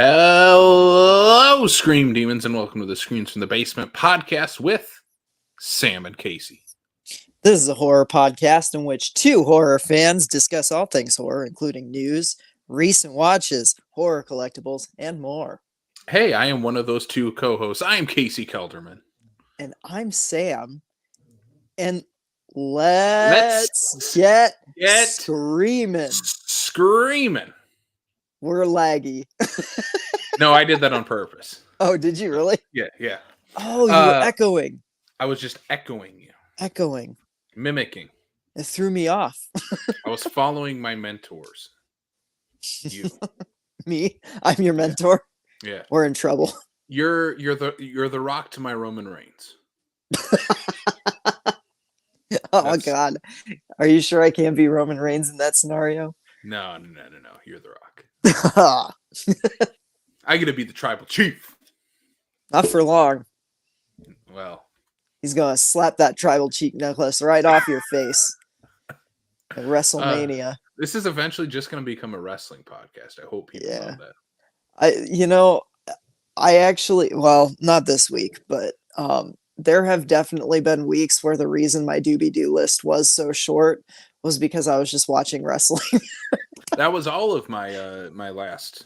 Hello, Scream Demons, and welcome to the Screams from the Basement podcast with Sam and Casey. This is a horror podcast in which two horror fans discuss all things horror, including news, recent watches, horror collectibles, and more. Hey, I am one of those two co-hosts. I am Casey Kelderman. And I'm Sam. And let's get screaming. Screaming. We're laggy. No, I did that on purpose. Oh, did you really? Yeah. Oh, you were echoing. I was just echoing you. Echoing. Mimicking. It threw me off. I was following my mentors. You. Me? I'm your mentor? Yeah. We're in trouble. You're the Rock to my Roman Reigns. God. Are you sure I can't be Roman Reigns in that scenario? No. You're the Rock. I get to be the tribal chief. Not for long. Well, he's gonna slap that tribal cheek necklace right off your face at WrestleMania. This is eventually just going to become a wrestling podcast. I hope people know that. I actually, well, not this week, but there have definitely been weeks where the reason my doobie-doo list was so short was because I was just watching wrestling. That was all of my my last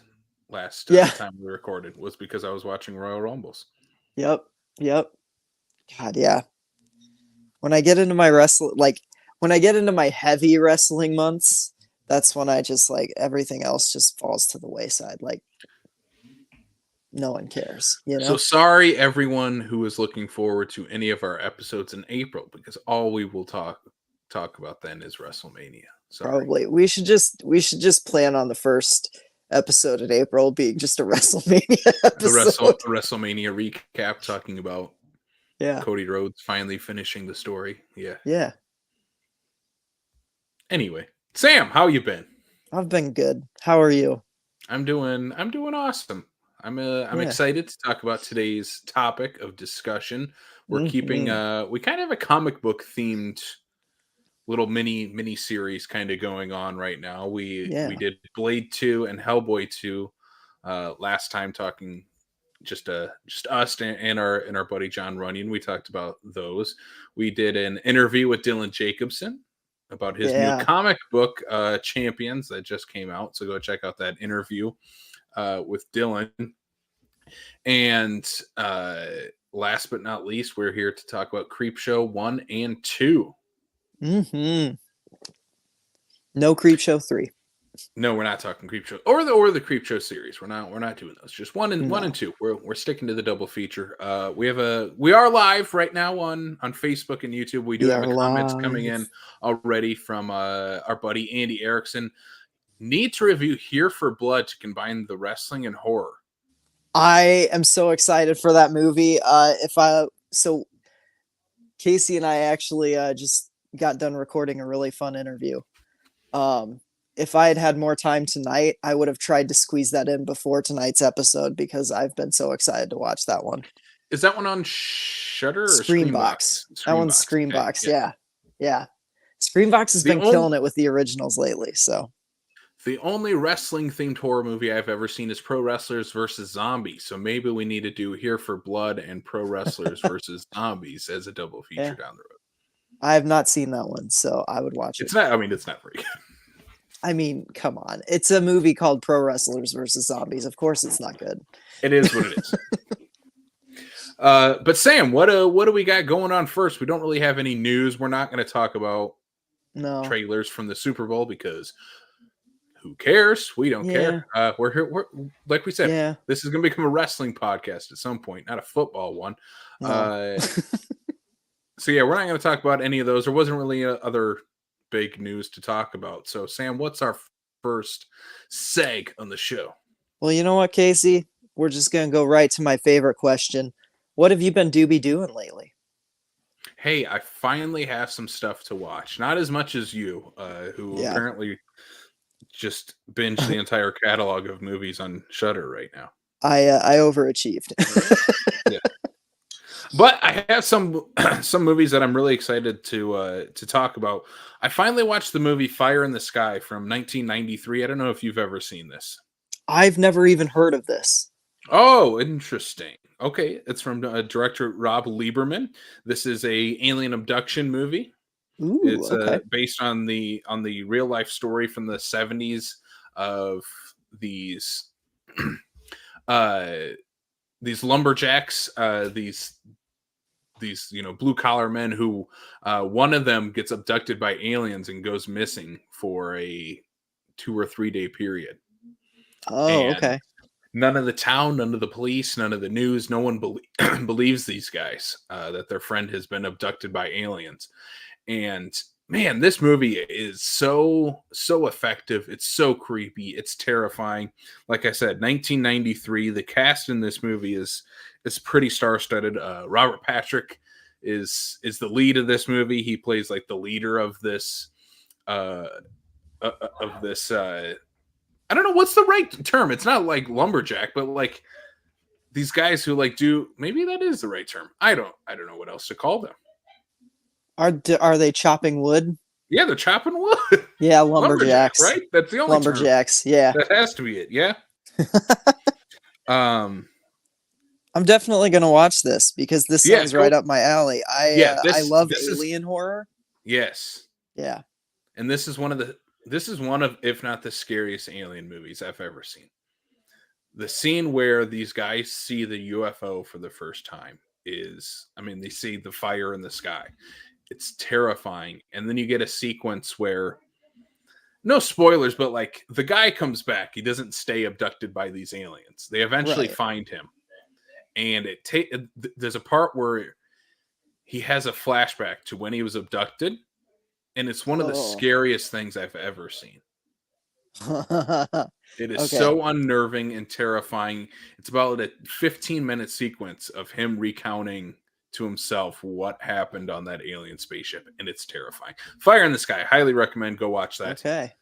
time we recorded was because I was watching Royal Rumbles. Yep. God, yeah. When I get into my when I get into my heavy wrestling months, that's when I just everything else just falls to the wayside. No one cares, So sorry, everyone who is looking forward to any of our episodes in April, because all we will talk about then is WrestleMania. Sorry. Probably we should just plan on the first episode in April being just a WrestleMania episode. The WrestleMania recap, talking about Cody Rhodes finally finishing the story. Yeah. Anyway, Sam, how you been? I've been good. How are you? I'm doing awesome. I'm excited to talk about today's topic of discussion. We're keeping we kind of have a comic book themed little mini series kind of going on right now. We did Blade 2 and Hellboy 2 last time, talking just us and our buddy John Runyon. We talked about those. We did an interview with Dylan Jacobson about his new comic book Champions that just came out, so go check out that interview with Dylan. And last but not least, we're here to talk about Creepshow 1 and 2. No Creepshow 3. No, we're not talking Creepshow or the Creepshow series. We're not doing those. Just one and two. We're sticking to the double feature. We are live right now on Facebook and YouTube. We do have comments coming in already from our buddy Andy Erickson. Need to review Here for Blood to combine the wrestling and horror. I am so excited for that movie. Casey and I actually just got done recording a really fun interview. If I had had more time tonight, I would have tried to squeeze that in before tonight's episode because I've been so excited to watch that one. Is that one on Shudder or Screambox? That one's Screambox. Okay. Yeah. Screambox has been killing it with the originals lately. So the only wrestling-themed horror movie I've ever seen is Pro Wrestlers versus Zombies. So maybe we need to do Here for Blood and Pro Wrestlers versus Zombies as a double feature down the road. I have not seen that one, so I would watch it. It's not very good. I mean, come on. It's a movie called Pro Wrestlers versus Zombies. Of course it's not good. It is what it is. But Sam, what do we got going on first? We don't really have any news. We're not going to talk about trailers from the Super Bowl because who cares? We don't care. We're here. We're like we said. This is going to become a wrestling podcast at some point, not a football one. No. So we're not going to talk about any of those. There wasn't really other big news to talk about. So Sam, what's our first seg on the show? Well, you know what, Casey? We're just going to go right to my favorite question. What have you been doing lately? Hey, I finally have some stuff to watch. Not as much as you, who apparently just binged the entire catalog of movies on Shudder right now. I overachieved. But I have some movies that I'm really excited to talk about. I finally watched the movie Fire in the Sky from 1993. I don't know if you've ever seen this. I've never even heard of this. Oh, interesting. Okay, it's from director Rob Lieberman. This is a alien abduction movie. Ooh, It's okay. based on the real life story from the 70s of these uh these lumberjacks, these blue collar men who one of them gets abducted by aliens and goes missing for a 2 or 3 day period, Oh, and okay. none of the town, none of the police, none of the news, no one believes these guys that their friend has been abducted by aliens. And man, this movie is so effective. It's so creepy. It's terrifying. Like I said, 1993. The cast in this movie is pretty star-studded. Robert Patrick is the lead of this movie. He plays like the leader of this uh, of this. I don't know what's the right term. It's not like lumberjack, but like these guys who like do. Maybe that is the right term. I don't know what else to call them. Are they chopping wood? Yeah, they're chopping wood. Yeah, Lumberjack, lumberjacks. right? That's the only term. Lumberjacks. Yeah. That has to be it. Yeah. Um. I'm definitely gonna watch this because this Yeah. sounds right up my alley. Yeah. I love This is alien horror. yes, Yeah. and this is one of, if not the scariest alien movies I've ever seen. The scene where these guys see the UFO for the first time is, I mean, they see the fire in the sky. It's terrifying, and then you get a sequence where no spoilers, but like the guy comes back. He doesn't stay abducted by these aliens. They eventually Right. find him, and there's a part where he has a flashback to when he was abducted, and it's one of the Oh. scariest things I've ever seen. It is Okay. so unnerving and terrifying. It's about a 15-minute sequence of him recounting to himself what happened on that alien spaceship, and it's terrifying. Fire in the Sky. Highly recommend. Go watch that. Okay.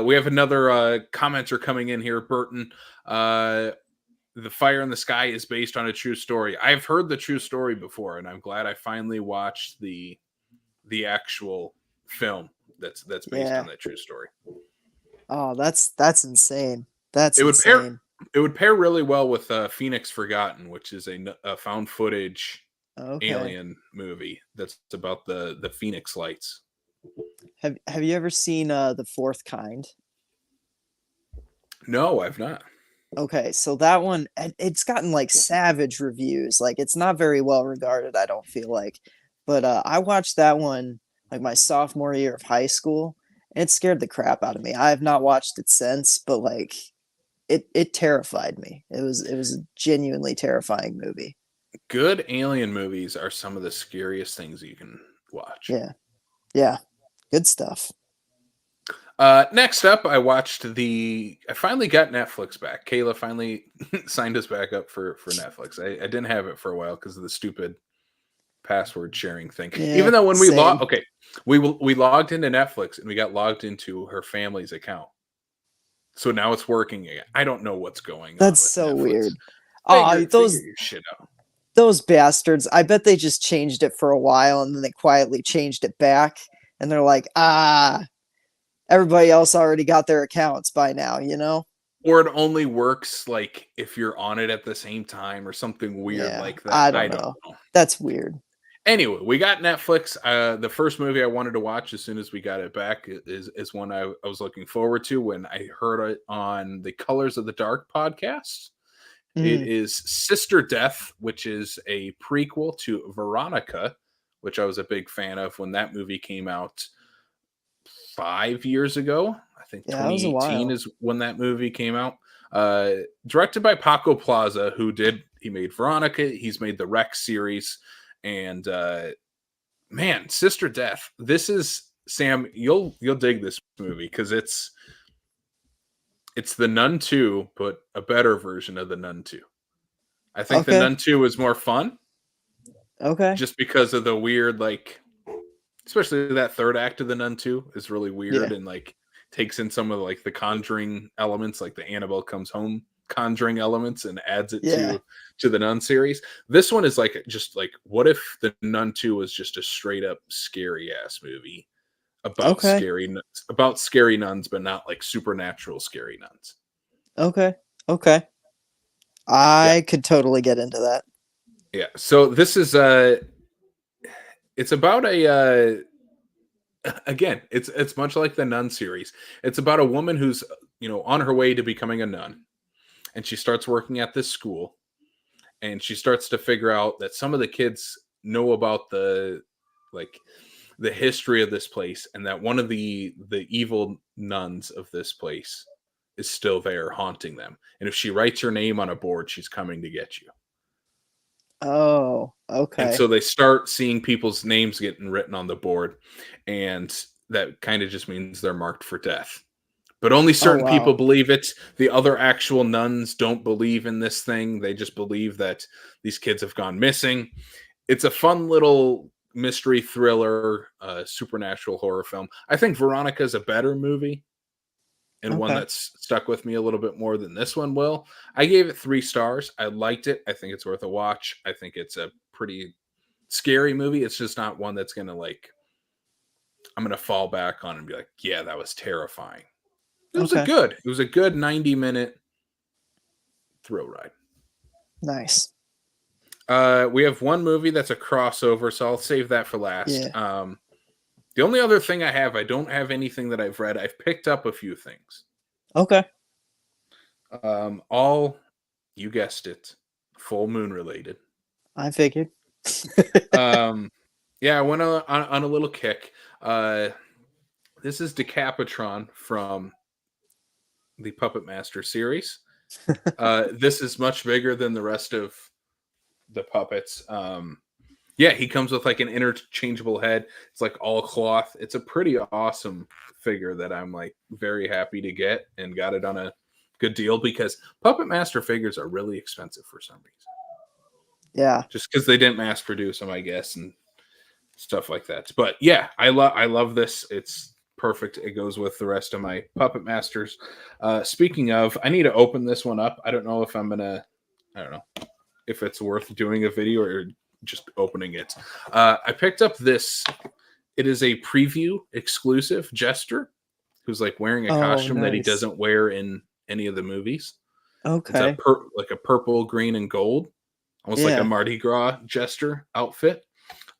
We have another commenter coming in here, Burton. The Fire in the Sky is based on a true story. I've heard the true story before, and I'm glad I finally watched the actual film that's based Yeah. on that true story. Oh, that's insane. That's It would pair insane. it would pair really well with Phoenix Forgotten, which is a found footage Okay. alien movie that's about the Phoenix Lights. Have you ever seen The Fourth Kind? No, I've not. Okay, so that one it's gotten like savage reviews. Like it's not very well regarded, I don't feel like. But I watched that one like my sophomore year of high school, and it scared the crap out of me. I have not watched it since, but like it terrified me. It was a genuinely terrifying movie. Good alien movies are some of the scariest things you can watch. Yeah. Yeah. Good stuff. Next up, I finally got Netflix back. Kayla finally signed us back up for Netflix. I didn't have it for a while because of the stupid password sharing thing. Yeah, Even though when same. we logged into Netflix and we got logged into her family's account. So now it's working again. I don't know what's going on. That's with so Netflix. weird. Figure Those your shit out. those bastards. I bet they just changed it for a while and then they quietly changed it back and they're like, everybody else already got their accounts by now, you know? Or it only works like if you're on it at the same time or something weird Yeah, like that. I don't know. That's weird. Anyway, we got Netflix. The first movie I wanted to watch as soon as we got it back is one I was looking forward to when I heard it on the Colors of the Dark podcast. It Mhm. is Sister Death, which is a prequel to Veronica, which I was a big fan of when that movie came out 5 years ago. I think Yeah, that was a 2018 while. is when that movie came out. Directed by Paco Plaza, he made Veronica, he's made the Rex series, and man, Sister Death. This is Sam. You'll dig this movie because it's The Nun 2, but a better version of The Nun 2. I think The Okay. Nun 2 is more fun Okay. just because of the weird, like, especially that third act of The Nun 2 is really weird Yeah. and like takes in some of like the Conjuring elements, like the Annabelle Comes Home Conjuring elements, and adds it Yeah. to the Nun series. This one is like just like, what if The Nun 2 was just a straight up scary ass movie? Okay. about scary nuns, but not like supernatural scary nuns. Okay. Okay. Yeah, I could totally get into that. yeah. So this is it's about a again, it's much like the Nun series. It's about a woman who's on her way to becoming a nun, and she starts working at this school, and she starts to figure out that some of the kids know about like the history of this place, and that one of the evil nuns of this place is still there haunting them. And if she writes her name on a board, she's coming to get you. Oh, And okay. so they start seeing people's names getting written on the board, and that kind of just means they're marked for death. But only Oh, certain people wow. believe it. The other actual nuns don't believe in this thing. They just believe that these kids have gone missing. It's a fun little mystery thriller, supernatural horror film. I think Veronica's a better movie, and one Okay. that's stuck with me a little bit more than this one will. I gave it 3 stars. I liked it. I think it's worth a watch. I think it's a pretty scary movie. It's just not one that's gonna I'm gonna fall back on and be like, yeah, that was terrifying. Okay. It was a good 90-minute thrill ride. Nice. We have one movie that's a crossover, so I'll save that for last. Yeah. The only other thing I don't have anything that I've read. I've picked up a few things. Okay. All, you guessed it, full moon related. I figured. Um, yeah, I went on a little kick. This is Decapitron from the Puppet Master series. This is much bigger than the rest of the puppets. Yeah, he comes with like an interchangeable head. It's like all cloth. It's a pretty awesome figure that I'm like very happy to get, and got it on a good deal, because Puppet Master figures are really expensive for some reason. Yeah. Just because they didn't mass produce them, I guess, and stuff like that. But yeah, I love this. It's perfect. It goes with the rest of my Puppet Masters. Speaking of, I need to open this one up. I don't know if I don't know if it's worth doing a video or just opening it. I picked up this. It is a preview exclusive Jester who's like wearing a Oh, costume that he nice. doesn't wear in any of the movies. It's Okay. like a purple, green, and gold, almost like a Yeah. Mardi Gras Jester outfit.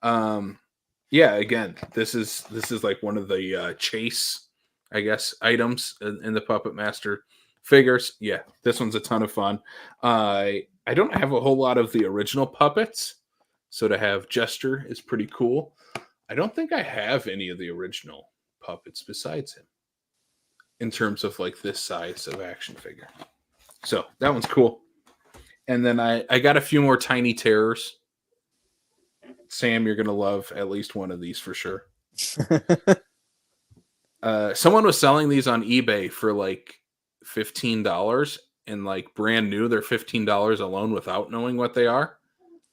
Yeah, again, this is like one of the chase, I guess, items in the Puppet Master figures. Yeah, this one's a ton of fun. I don't have a whole lot of the original puppets, so to have Jester is pretty cool. I don't think I have any of the original puppets besides him in terms of like this size of action figure. So that one's cool. And then I got a few more Tiny Terrors. Sam, you're gonna love at least one of these for sure. Someone was selling these on eBay for like $15, and like brand new, they're $15 alone without knowing what they are.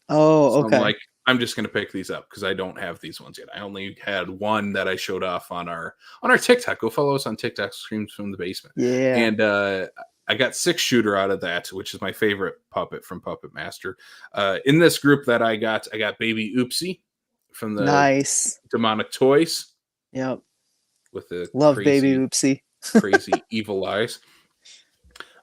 Oh, So I'm okay. like, I'm just gonna pick these up because I don't have these ones yet. I only had one that I showed off on our TikTok. Go follow us on TikTok, Screams from the Basement. Yeah. And I got 6-shooter out of that, which is my favorite puppet from Puppet Master. In this group that I got Baby Oopsie from the Nice. Demonic Toys Yep. with the Love Baby Oopsie. crazy evil eyes.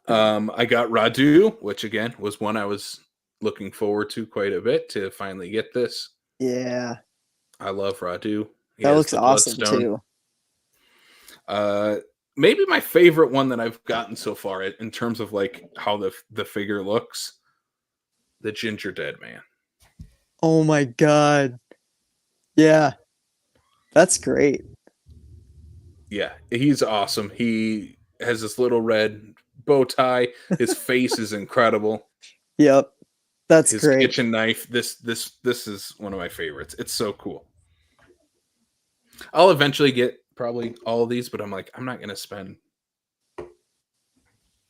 I got Radu, which again was one I was looking forward to quite a bit to finally get this. Yeah. I love Radu. He That has looks the awesome bloodstone. too. Maybe my favorite one that I've gotten so far in terms of like how the figure looks, the Ginger Dead Man. Oh my god. Yeah. That's great. Yeah, he's awesome. He has this little red bow tie. His face is incredible. Yep. That's His great. kitchen knife. This is one of my favorites. It's so cool. I'll eventually get probably all of these, but I'm like, I'm not gonna spend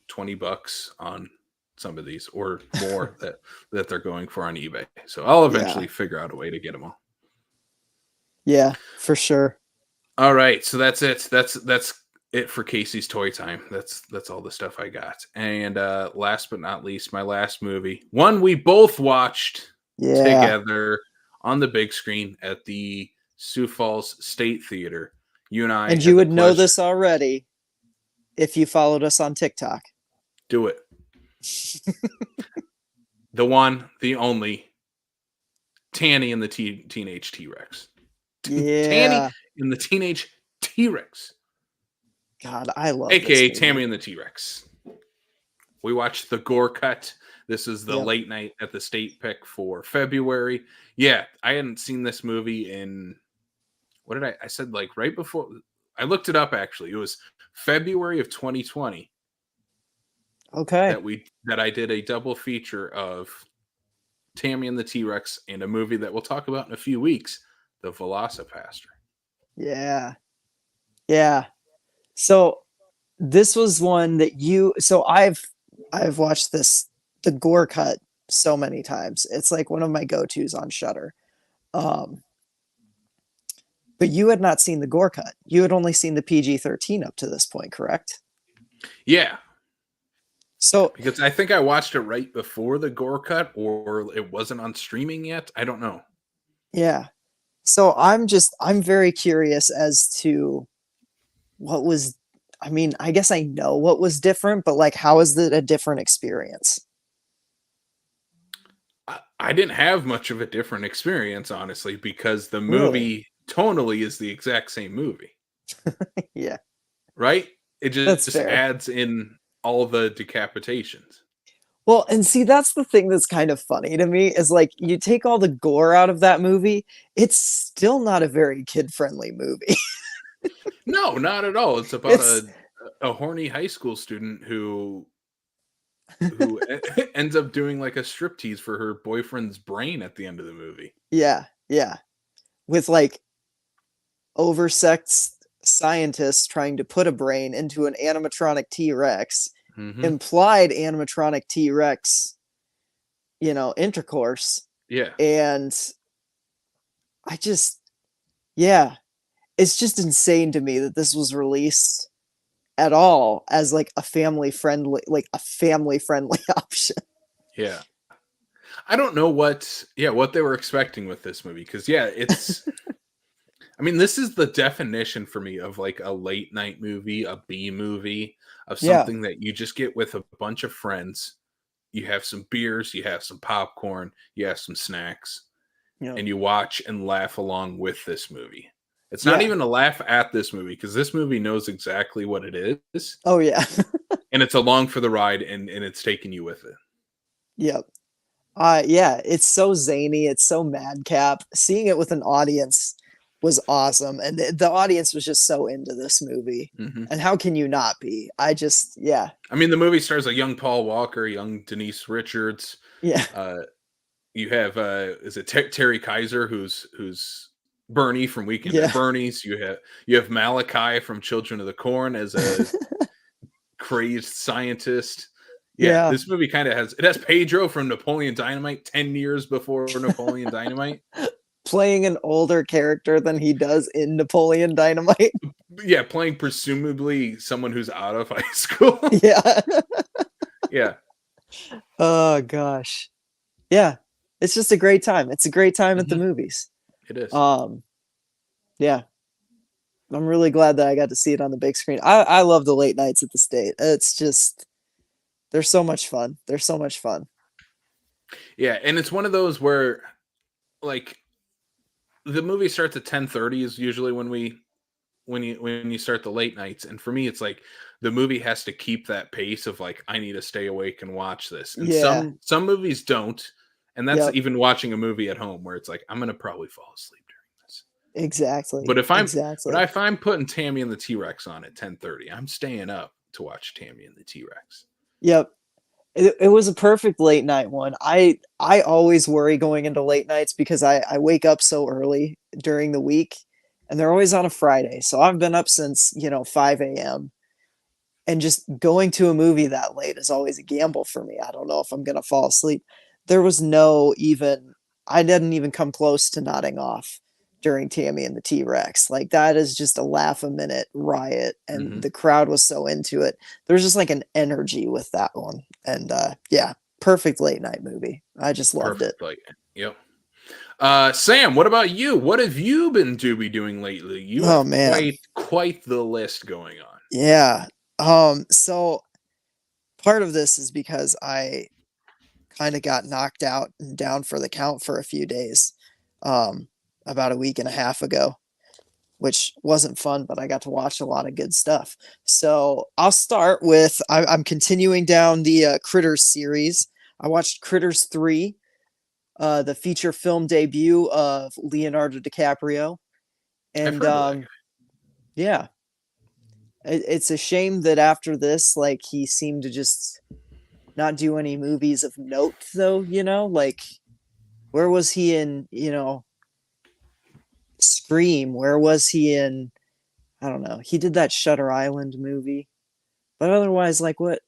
$20 on some of these or more that they're going for on eBay. So I'll Yeah. eventually figure out a way to get them all. Yeah, for sure. All right, so that's it. That's it for Casey's Toy Time. That's all the stuff I got. And last but not least, my last movie, one we both watched Yeah. together on the big screen at the Sioux Falls State Theater. You and I And had you the would know pleasure. this already if you followed us on TikTok. Do it. The one, the only, Tanny and the Teenage T-Rex. Tanny Yeah. and the Teenage T-Rex. God, I love this AKA movie. Tammy and the T-Rex. We watched the gore cut. This is the late night at the state pick for February. Yeah, I hadn't seen this movie in, what did I said like right before, I looked it up actually. It was February of 2020 Okay. that I did a double feature of Tammy and the T-Rex and a movie that we'll talk about in a few weeks, The Velocipaster. Yeah. Yeah. So this was one that I've watched the gore cut so many times. It's like one of my go-tos on Shudder. But you had not seen the gore cut. You had only seen the PG-13 up to this point, correct? Yeah, So because I think I watched it right before the gore cut, or it wasn't on streaming yet. I don't know. yeah. So I'm very curious as to what was, I mean, I guess I know what was different, but like how is it a different experience? I didn't have much of a different experience, honestly, because the Really? movie tonally is the exact same movie, Yeah, right? It that's just fair. adds in all the decapitations. Well, and see, that's the thing that's kind of funny to me is like you take all the gore out of that movie, it's still not a very kid-friendly movie. No, not at all. It's about It's a horny high school student who ends up doing like a striptease for her boyfriend's brain at the end of the movie. yeah, yeah. With like oversexed scientists trying to put a brain into an animatronic T-Rex, Mm-hmm. implied animatronic T-Rex, intercourse. Yeah. And I just, yeah, it's just insane to me that this was released at all as like a family friendly option. Yeah. I don't know what they were expecting with this movie, because it's I mean, this is the definition for me of like a late night movie, a B movie, of Yeah. something that you just get with a bunch of friends. You have some beers, you have some popcorn, you have some snacks, Yeah. and you watch and laugh along with this movie. It's not Yeah. even a laugh at this movie, because this movie knows exactly what it is, Oh yeah. and it's along for the ride, and it's taking you with it. Yep. Yeah, it's so zany, it's so madcap. Seeing it with an audience was awesome. And the audience was just so into this movie. Mm-hmm. And how can you not be? Yeah. I mean, the movie stars a young Paul Walker, young Denise Richards. Yeah. You have is it Terry Kaiser, who's Bernie from Weekend Yeah. at Bernie's. You have Malachi from Children of the Corn as a crazed scientist. Yeah, this movie kind of has Pedro from Napoleon Dynamite 10 years before Napoleon Dynamite. Playing an older character than he does in Napoleon Dynamite. Yeah, playing presumably someone who's out of high school. Yeah. Yeah. Oh gosh. Yeah. It's just a great time. It's a great time at the movies. It is. Yeah. I'm really glad that I got to see it on the big screen. I love the late nights at the state. It's just they're so much fun. They're so much fun. Yeah, and it's one of those where like the movie starts at 10:30 is usually when you start the late nights, and for me it's like the movie has to keep that pace of like I need to stay awake and watch this. And Yeah. some movies don't, and that's Yep. even watching a movie at home where it's like I'm going to probably fall asleep during this. Exactly. But if Exactly. I'm putting Tammy and the T-Rex on at 10:30, I'm staying up to watch Tammy and the T-Rex. Yep. It was a perfect late night one. I always worry going into late nights because I wake up so early during the week and they're always on a Friday. So I've been up since, 5 a.m. and just going to a movie that late is always a gamble for me. I don't know if I'm going to fall asleep. There was I didn't even come close to nodding off during Tammy and the T-Rex. Like that is just a laugh a minute riot. And the crowd was so into it. There's just like an energy with that one. And yeah, perfect late night movie. I just loved it. Yep. Sam, what about you? What have you been doing lately? You Oh have man. quite the list going on. Yeah. So part of this is because I kind of got knocked out and down for the count for a few days, um, about a week and a half ago, which wasn't fun, but I got to watch a lot of good stuff. So I'll start with I'm continuing down the Critters series. I watched Critters 3, the feature film debut of Leonardo DiCaprio. I've And heard of that guy. yeah, it's a shame that after this, like, he seemed to just not do any movies of note, though, like, where was he in, Scream? Where was he in, I don't know. He did that Shutter Island movie. But otherwise, like, what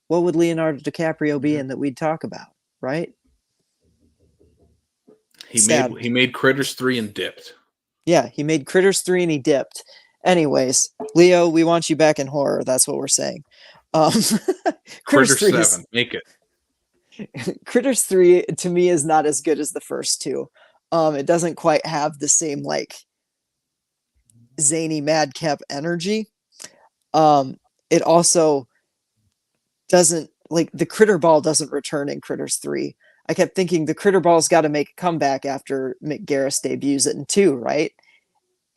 would Leonardo DiCaprio be Mhm. in that we'd talk about, right? He Sad. made Critters 3 and dipped. Yeah, he made Critters 3 and he dipped. Anyways, Leo, we want you back in horror. That's what we're saying. Um, Critters Critters 3 7, is make it. Critters 3 to me is not as good as the first two. It doesn't quite have the same, like, zany madcap energy. It also doesn't, like, the critter ball doesn't return in Critters 3. I kept thinking the critter ball's got to make a comeback after Mick Garris debuts it in 2, right?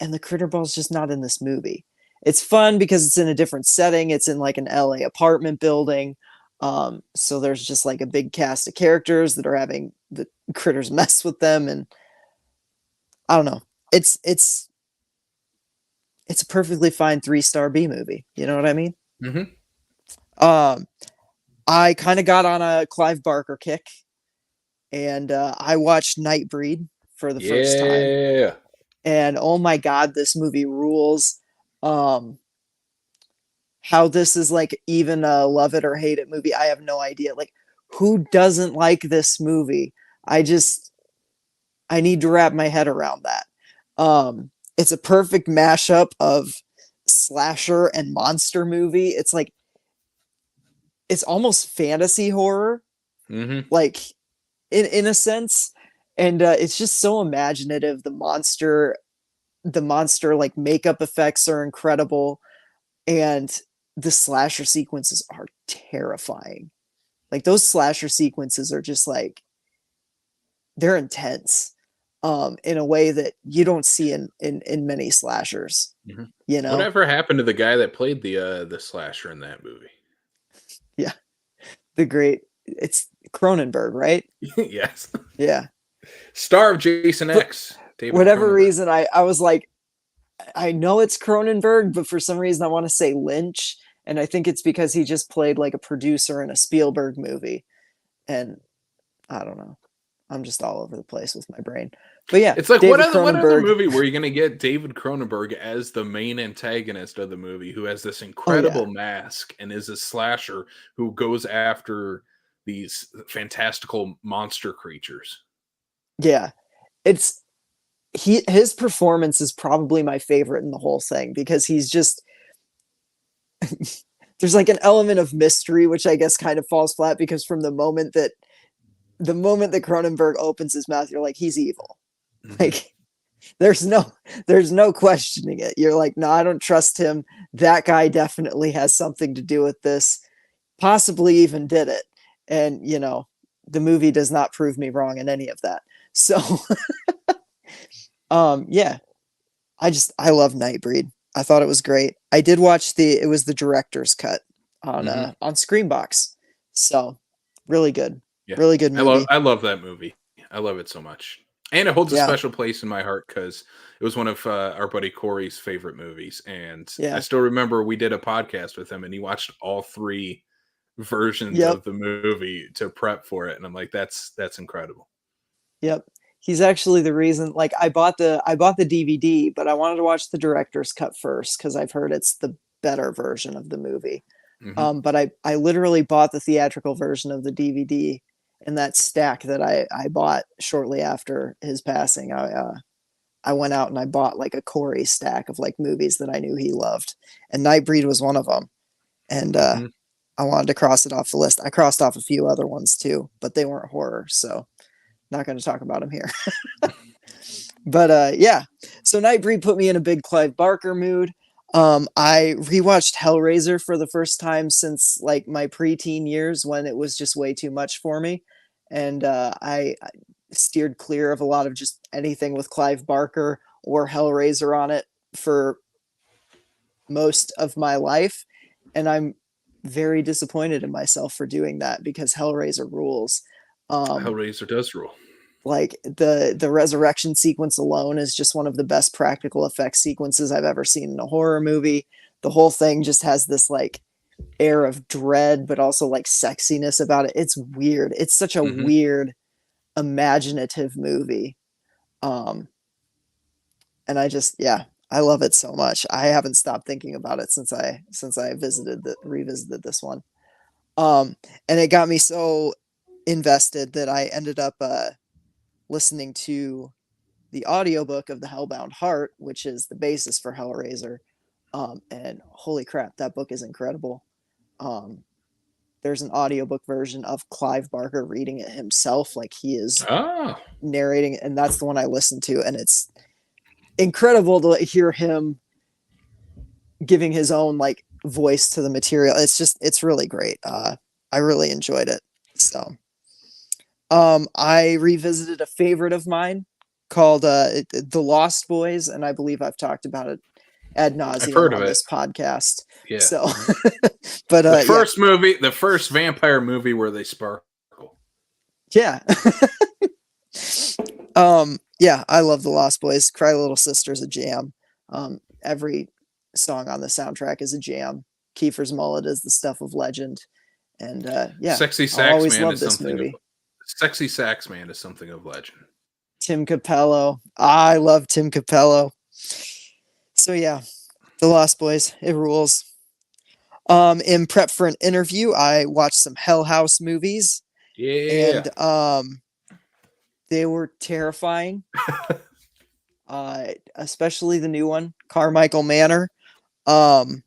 And the critter ball's just not in this movie. It's fun because it's in a different setting. It's in, like, an LA apartment building. So there's just, like, a big cast of characters that are having the critters mess with them, and I don't know. It's a perfectly fine 3-star B movie. You know what I mean? Mm-hmm. I kind of got on a Clive Barker kick, and I watched Nightbreed for the first time. Yeah. And oh my god, this movie rules. How this is, like, even a love it or hate it movie, I have no idea. Like, who doesn't like this movie? I need to wrap my head around that. It's a perfect mashup of slasher and monster movie. It's like, it's almost fantasy horror, Mm-hmm. like, in a sense, and it's just so imaginative. The monster, like, makeup effects are incredible, and the slasher sequences are terrifying. Like, those slasher sequences are just, like, they're intense, in a way that you don't see in many slashers. Mm-hmm. You know? Whatever happened to the guy that played the slasher in that movie? Yeah, it's Cronenberg, right? Yes. Yeah. Star of Jason For X, David whatever Cronenberg. reason, I was like, I know it's Cronenberg, but for some reason I want to say Lynch, and I think it's because he just played, like, a producer in a Spielberg movie, and I don't know. I'm just all over the place with my brain. But yeah, It's like David what other Cronenberg. movie were you going to get David Cronenberg as the main antagonist of the movie, who has this Oh yeah, incredible mask and is a slasher who goes after these fantastical monster creatures? yeah. It's his performance is probably my favorite in the whole thing because he's just there's, like, an element of mystery which I guess kind of falls flat because from the moment that Cronenberg opens his mouth, you're like, he's evil. Mm-hmm. Like, there's no questioning it. You're like, no, I don't trust him. That guy definitely has something to do with this. Possibly even did it. And, the movie does not prove me wrong in any of that. So, yeah, I love Nightbreed. I thought it was great. I did watch it was the director's cut Mm-hmm. on Screambox. So, really good. Yeah, Really good movie. I love that movie. I love it so much, and it holds a Yeah. special place in my heart because it was one of our buddy Corey's favorite movies, and I Yeah. still remember we did a podcast with him, and he watched all three versions Yep. of the movie to prep for it, and I'm like, that's incredible. Yep. He's actually the reason, like, I bought the DVD, but I wanted to watch the director's cut first because I've heard it's the better version of the movie. Hmm. But I literally bought the theatrical version of the DVD in that stack that I bought shortly after his passing. I went out and I bought, like, a Corey stack of, like, movies that I knew he loved, and Nightbreed was one of them. And Hmm. I wanted to cross it off the list. I crossed off a few other ones too, but they weren't horror, so not going to talk about them here. But yeah, so Nightbreed put me in a big Clive Barker mood. I rewatched Hellraiser for the first time since like my preteen years when it was just way too much for me, and I steered clear of a lot of just anything with Clive Barker or Hellraiser on it for most of my life, and I'm very disappointed in myself for doing that because Hellraiser rules. Um, Hellraiser does rule. like the resurrection sequence alone is just one of the best practical effects sequences I've ever seen in a horror movie. The whole thing just has this like air of dread but also like sexiness about it. It's weird. It's such a Hmm. weird imaginative movie. Um and I just yeah, I love it so much. I haven't stopped thinking about it since I revisited this one. Um and it got me so invested that I ended up listening to the audiobook of The Hellbound Heart, which is the basis for Hellraiser. And holy crap, that book is incredible. Um, there's an audiobook version of Clive Barker reading it himself, like he is Oh, narrating it, and that's the one I listened to, and it's incredible to hear him giving his own like voice to the material. It's really great. I really enjoyed it. So I revisited a favorite of mine called The Lost Boys, and I believe I've talked about it ad I've nauseum heard of on it. this podcast. Yeah. So, but The yeah, first movie, the first vampire movie where they sparkle. yeah, yeah, I love The Lost Boys. Cry Little Sister's a jam. Every song on the soundtrack is a jam. Kiefer's mullet is the stuff of legend, and yeah, Sexy I'll Sax always Man love is this something of movie. Sexy Sax Man is something of legend. Tim Capello, I love Tim Capello. So yeah, The Lost Boys, it rules. In prep for an interview, I watched some Hell House movies, Yeah. and they were terrifying. Especially the new one, Carmichael Manor. Um,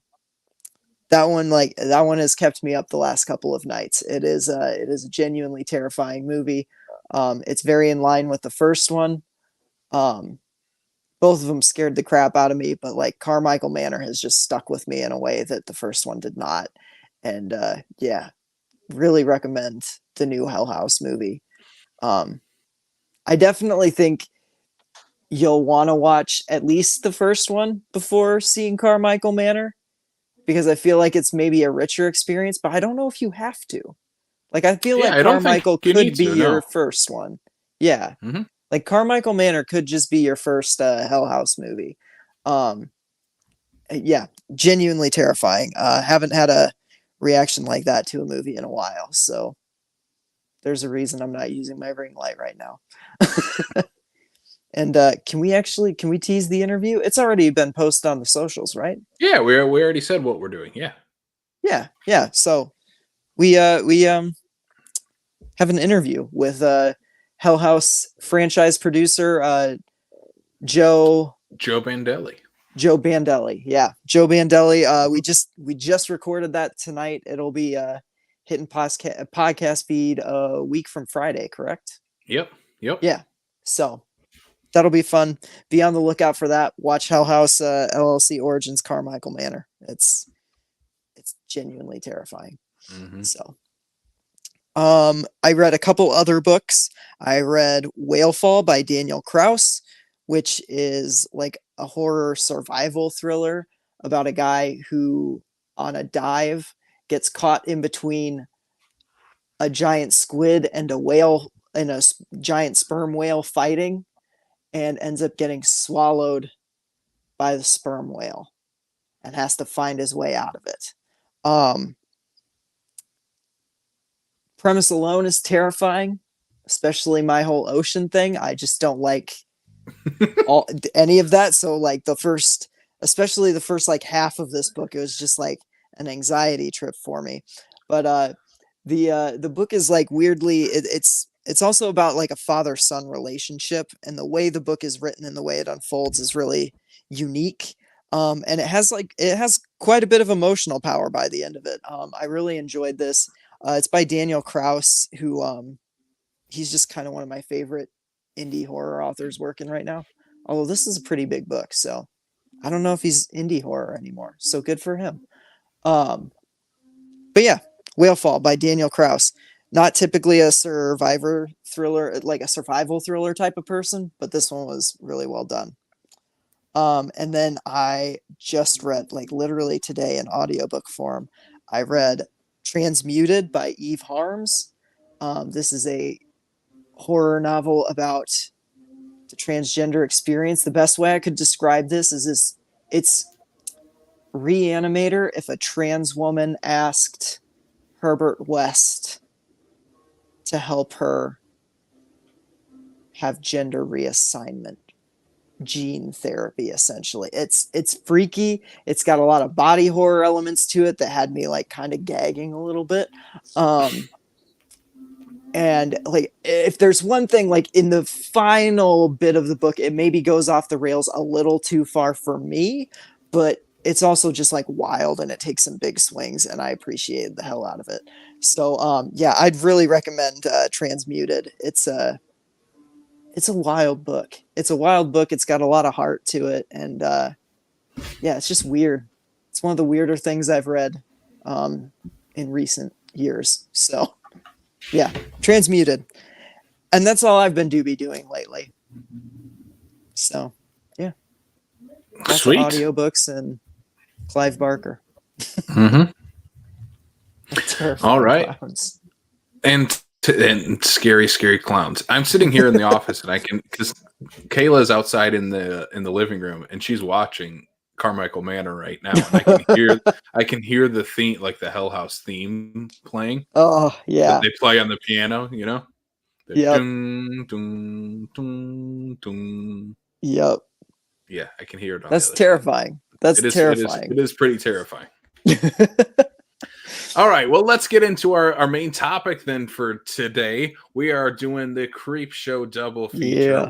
that one has kept me up the last couple of nights. It is a genuinely terrifying movie. It's very in line with the first one. Um, both of them scared the crap out of me, but like Carmichael Manor has just stuck with me in a way that the first one did not. And yeah, really recommend the new Hell House movie. Um, I definitely think you'll want to watch at least the first one before seeing Carmichael Manor because I feel like it's maybe a richer experience, but I don't know if you have to. Like, I feel Yeah, like I don't think Carmichael you could need be to. your No. first one. Yeah. Hmm. Like, Carmichael Manor could just be your first Hell House movie. Um, yeah, genuinely terrifying. Haven't had a reaction like that to a movie in a while. So there's a reason I'm not using my ring light right now. And can we tease the interview? It's already been posted on the socials, right? Yeah, we already said what we're doing. Yeah. Yeah, yeah. So we have an interview with Hell House franchise producer Joe Joe Bandelli. Joe Bandelli. Yeah, Joe Bandelli. We just recorded that tonight. It'll be hitting podcast feed a week from Friday, correct? Yep. Yep. Yeah. So that'll be fun. Be on the lookout for that. Watch Hell House LLC Origins Carmichael Manor. It's genuinely terrifying. Hmm. So I read a couple other books. I read Whale Fall by Daniel Kraus, which is like a horror survival thriller about a guy who, on a dive, gets caught in between a giant squid and a whale and a giant sperm whale fighting and ends up getting swallowed by the sperm whale and has to find his way out of it. Um, Premise alone is terrifying, especially my whole ocean thing. I just don't like all any of that. So like especially the first like half of this book, it was just like an anxiety trip for me. But the book is like weirdly it's also about like a father son relationship, and the way the book is written and the way it unfolds is really unique. And it has quite a bit of emotional power by the end of it. I really enjoyed this. It's by Daniel Kraus, who he's just kind of one of my favorite indie horror authors working right now. Although this is a pretty big book, so I don't know if he's indie horror anymore. So good for him. Um, but yeah, Whale Fall by Daniel Kraus. Not typically a survivor thriller, like a survival thriller type of person, but this one was really well done. And then I just read, like literally today in audiobook form, I read Transmuted by Eve Harms. This is a horror novel about the transgender experience. The best way I could describe this is it's Reanimator if a trans woman asked Herbert West to help her have gender reassignment gene therapy. Essentially, it's freaky. It's got a lot of body horror elements to it that had me like kind of gagging a little bit. And like, if there's one thing, like in the final bit of the book, it maybe goes off the rails a little too far for me, but it's also just like wild and it takes some big swings, and I appreciated the hell out of it. So yeah, I'd really recommend Transmuted. It's a wild book. It's a wild book. It's got a lot of heart to it, and yeah, it's just weird. It's one of the weirder things I've read in recent years. So yeah, Transmuted. And that's all I've been doing lately. So yeah, lots Sweet. of audiobooks and Clive Barker. Mm-hmm. All right. Clowns. And scary clowns. I'm sitting here in the office, and I can, because Kayla's outside in the living room, and she's watching Carmichael Manor right now, and I can hear the theme, like the Hell House theme playing. Oh yeah, that they play on the piano. You know, yep, dun, dun, dun, dun. Yep. Yeah, I can hear it. That's terrifying. That's terrifying. It is pretty terrifying. All right, well, let's get into our main topic then for today. We are doing the Creepshow double feature. Yeah.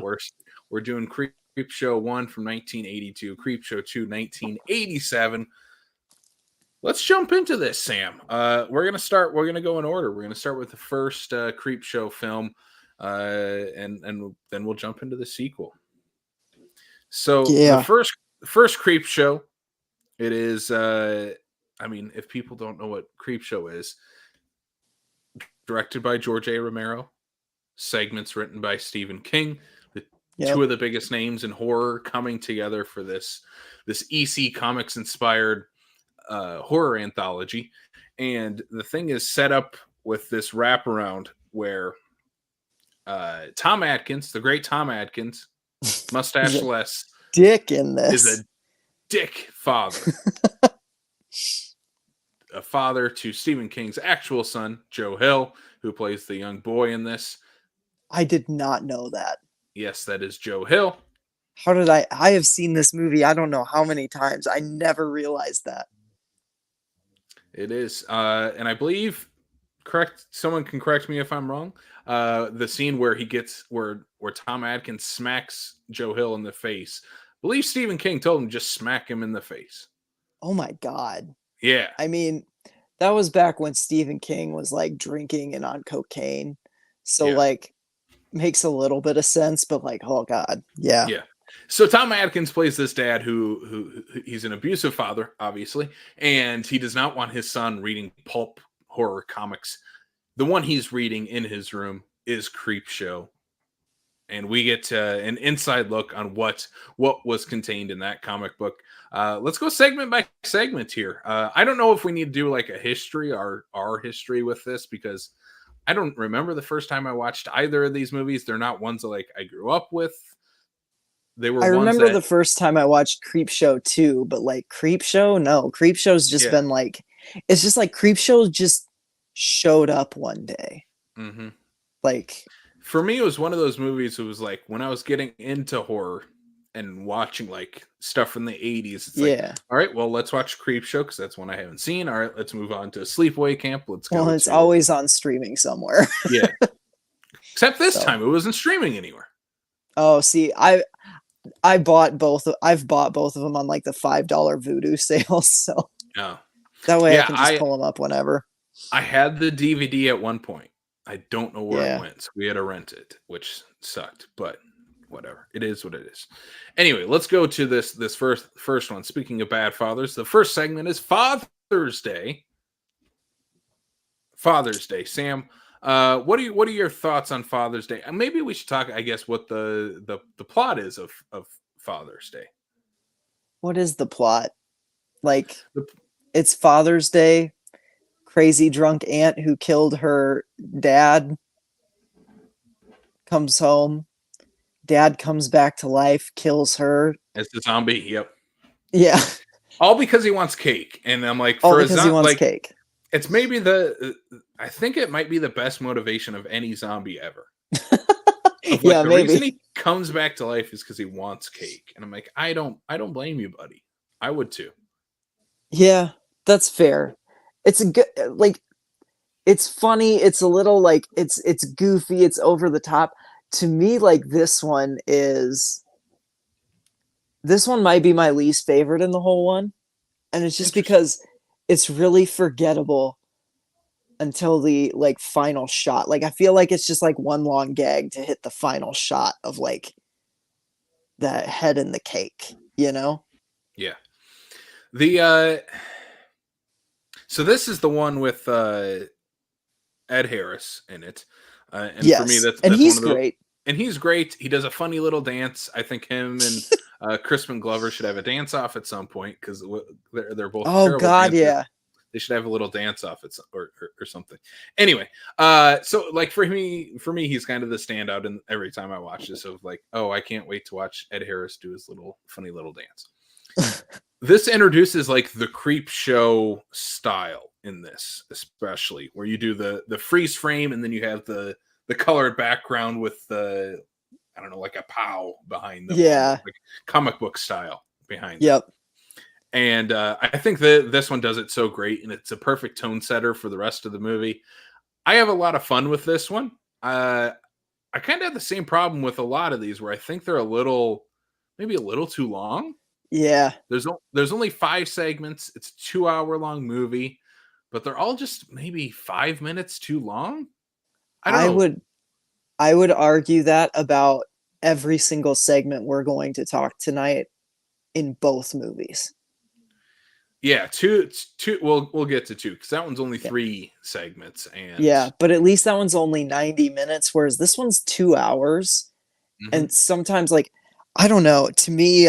We're doing Creepshow 1 from 1982, Creepshow 2, 1987. Let's jump into this, Sam. We're gonna go in order. We're gonna start with the first Creepshow film, and then we'll jump into the sequel. So Yeah. the first Creepshow, it is I mean, if people don't know what Creepshow is, directed by George A. Romero, segments written by Stephen King, two of the biggest names in horror coming together for this EC Comics inspired horror anthology. And the thing is set up with this wraparound where Tom Atkins, the great Tom Atkins, mustache-less, dick in this, is a dick father. A father to Stephen King's actual son, Joe Hill, who plays the young boy in this. I did not know that. Yes, that is Joe Hill. How did I have seen this movie I don't know how many times. I never realized that. It is. And I believe, someone can correct me if I'm wrong, the scene where where Tom Atkins smacks Joe Hill in the face. I believe Stephen King told him just smack him in the face. Oh my God. Yeah. I mean, that was back when Stephen King was like drinking and on cocaine. So like makes a little bit of sense, but like, oh God. Yeah. Yeah. So Tom Atkins plays this dad who he's an abusive father, obviously, and he does not want his son reading pulp horror comics. The one he's reading in his room is Creepshow. And we get an inside look on what was contained in that comic book. Let's go segment by segment here. I don't know if we need to do like a history, our history with this, because I don't remember the first time I watched either of these movies. They're not ones that like I grew up with. They were. I remember the first time I watched Creepshow too, but like Creepshow, no. Creepshow's just been like, it's just like Creepshow just showed up one day. Mm-hmm. Like, for me, it was one of those movies. It was like when I was getting into horror and watching like stuff from the 80s. It's like, all right, well, let's watch Creepshow because that's one I haven't seen. All right, let's move on to Sleepaway Camp. Let's go. Well, it's always on streaming somewhere. Yeah. Except this time, it wasn't streaming anywhere. Oh, see, I've bought both of them on like the $5 Voodoo sales. So that way I can just pull them up whenever. I had the DVD at one point. I don't know where it went. So we had to rent it, which sucked, but whatever. It is what it is. Anyway, let's go to this first one. Speaking of bad fathers, the first segment is Father's Day. Father's Day, Sam. What are your thoughts on Father's Day? And maybe we should talk, I guess, what the plot is of Father's Day. What is the plot? Like, The, it's Father's Day. Crazy drunk aunt who killed her dad comes home. Dad comes back to life, kills her. as the zombie, yep. Yeah. All because he wants cake. And I'm like, All because he wants like, cake. it's maybe I think it might be the best motivation of any zombie ever. Of like, Yeah, the maybe. reason he comes back to life is because he wants cake. And I'm like, I don't blame you, buddy. I would too. Yeah, that's fair. It's a good, like, it's funny. It's a little like it's goofy. It's over the top. To me, like this one might be my least favorite in the whole one, and it's just Interesting. because it's really forgettable until the like final shot. Like I feel like it's just like one long gag to hit the final shot of like the head in the cake, you know? Yeah. The so this is the one with Ed Harris in it. And for me, Yes. that's And one he's of the great. and he's great. He does a funny little dance. I think him and Crispin Glover should have a dance off at some point because they're both Oh terrible God, dancers. yeah. They should have a little dance off or something. Anyway, so like for me, he's kind of the standout. And every time I watch this, of like, oh, I can't wait to watch Ed Harris do his little funny little dance. This introduces like the Creepshow style in this, especially where you do the freeze frame and then you have the colored background with the, I don't know, like a POW behind them, Yeah. like comic book style behind them. Yep. And I think that this one does it so great, and it's a perfect tone setter for the rest of the movie. I have a lot of fun with this one. I kind of have the same problem with a lot of these, where I think they're maybe a little too long. Yeah. There's only 5 segments. It's a 2-hour long movie, but they're all just maybe 5 minutes too long. I don't I know. would I would argue that about every single segment we're going to talk tonight in both movies. Yeah, two. We'll get to 2 because that one's only Yeah. 3 segments, and Yeah, but at least that one's only 90 minutes, whereas this one's 2 hours. mhm. And sometimes like I don't know, to me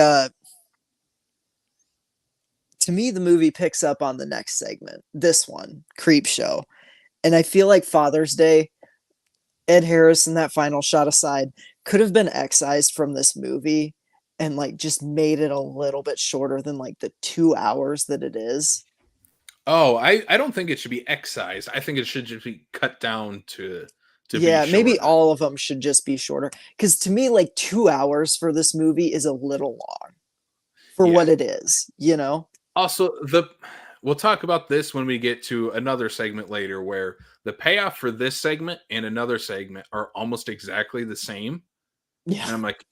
the movie picks up on the next segment. This one, Creepshow. And I feel like Father's Day, Ed Harris and that final shot aside, could have been excised from this movie and like just made it a little bit shorter than like the 2 hours that it is. Oh, I don't think it should be excised. I think it should just be cut down to be Yeah, maybe shorter. all of them should just be shorter. Because to me, like 2 hours for this movie is a little long for Yeah. what it is, you know? Also, we'll talk about this when we get to another segment later, where the payoff for this segment and another segment are almost exactly the same. Yeah. And I'm like,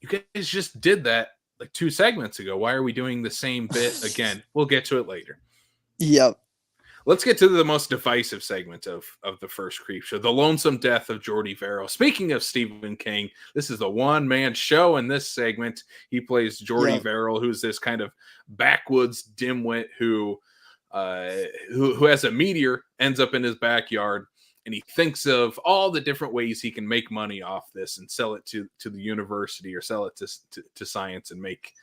you guys just did that like 2 segments ago. Why are we doing the same bit again? We'll get to it later. Yep. Let's get to the most divisive segment of the first Creepshow, the lonesome death of Jordy Verrill. Speaking of Stephen King, this is the one-man show in this segment. He plays Jordy Yep. Verrill, who's this kind of backwoods dimwit who has a meteor, ends up in his backyard, and he thinks of all the different ways he can make money off this and sell it to the university or sell it to science and make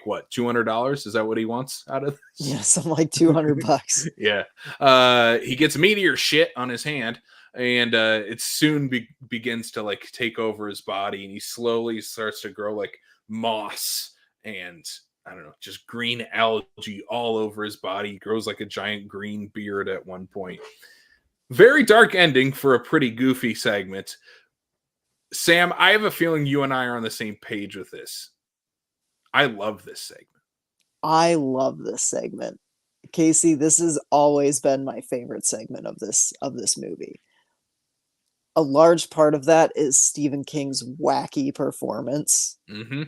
what, $200? Is that what he wants out of this? Yeah, something like $200. Yeah. He gets meteor shit on his hand, and it soon begins to like take over his body, and he slowly starts to grow like moss and, I don't know, just green algae all over his body. He grows like a giant green beard at one point. Very dark ending for a pretty goofy segment. Sam, I have a feeling you and I are on the same page with this. I love this segment. I love this segment. Casey, this has always been my favorite segment of this movie. A large part of that is Stephen King's wacky performance. Mm-hmm.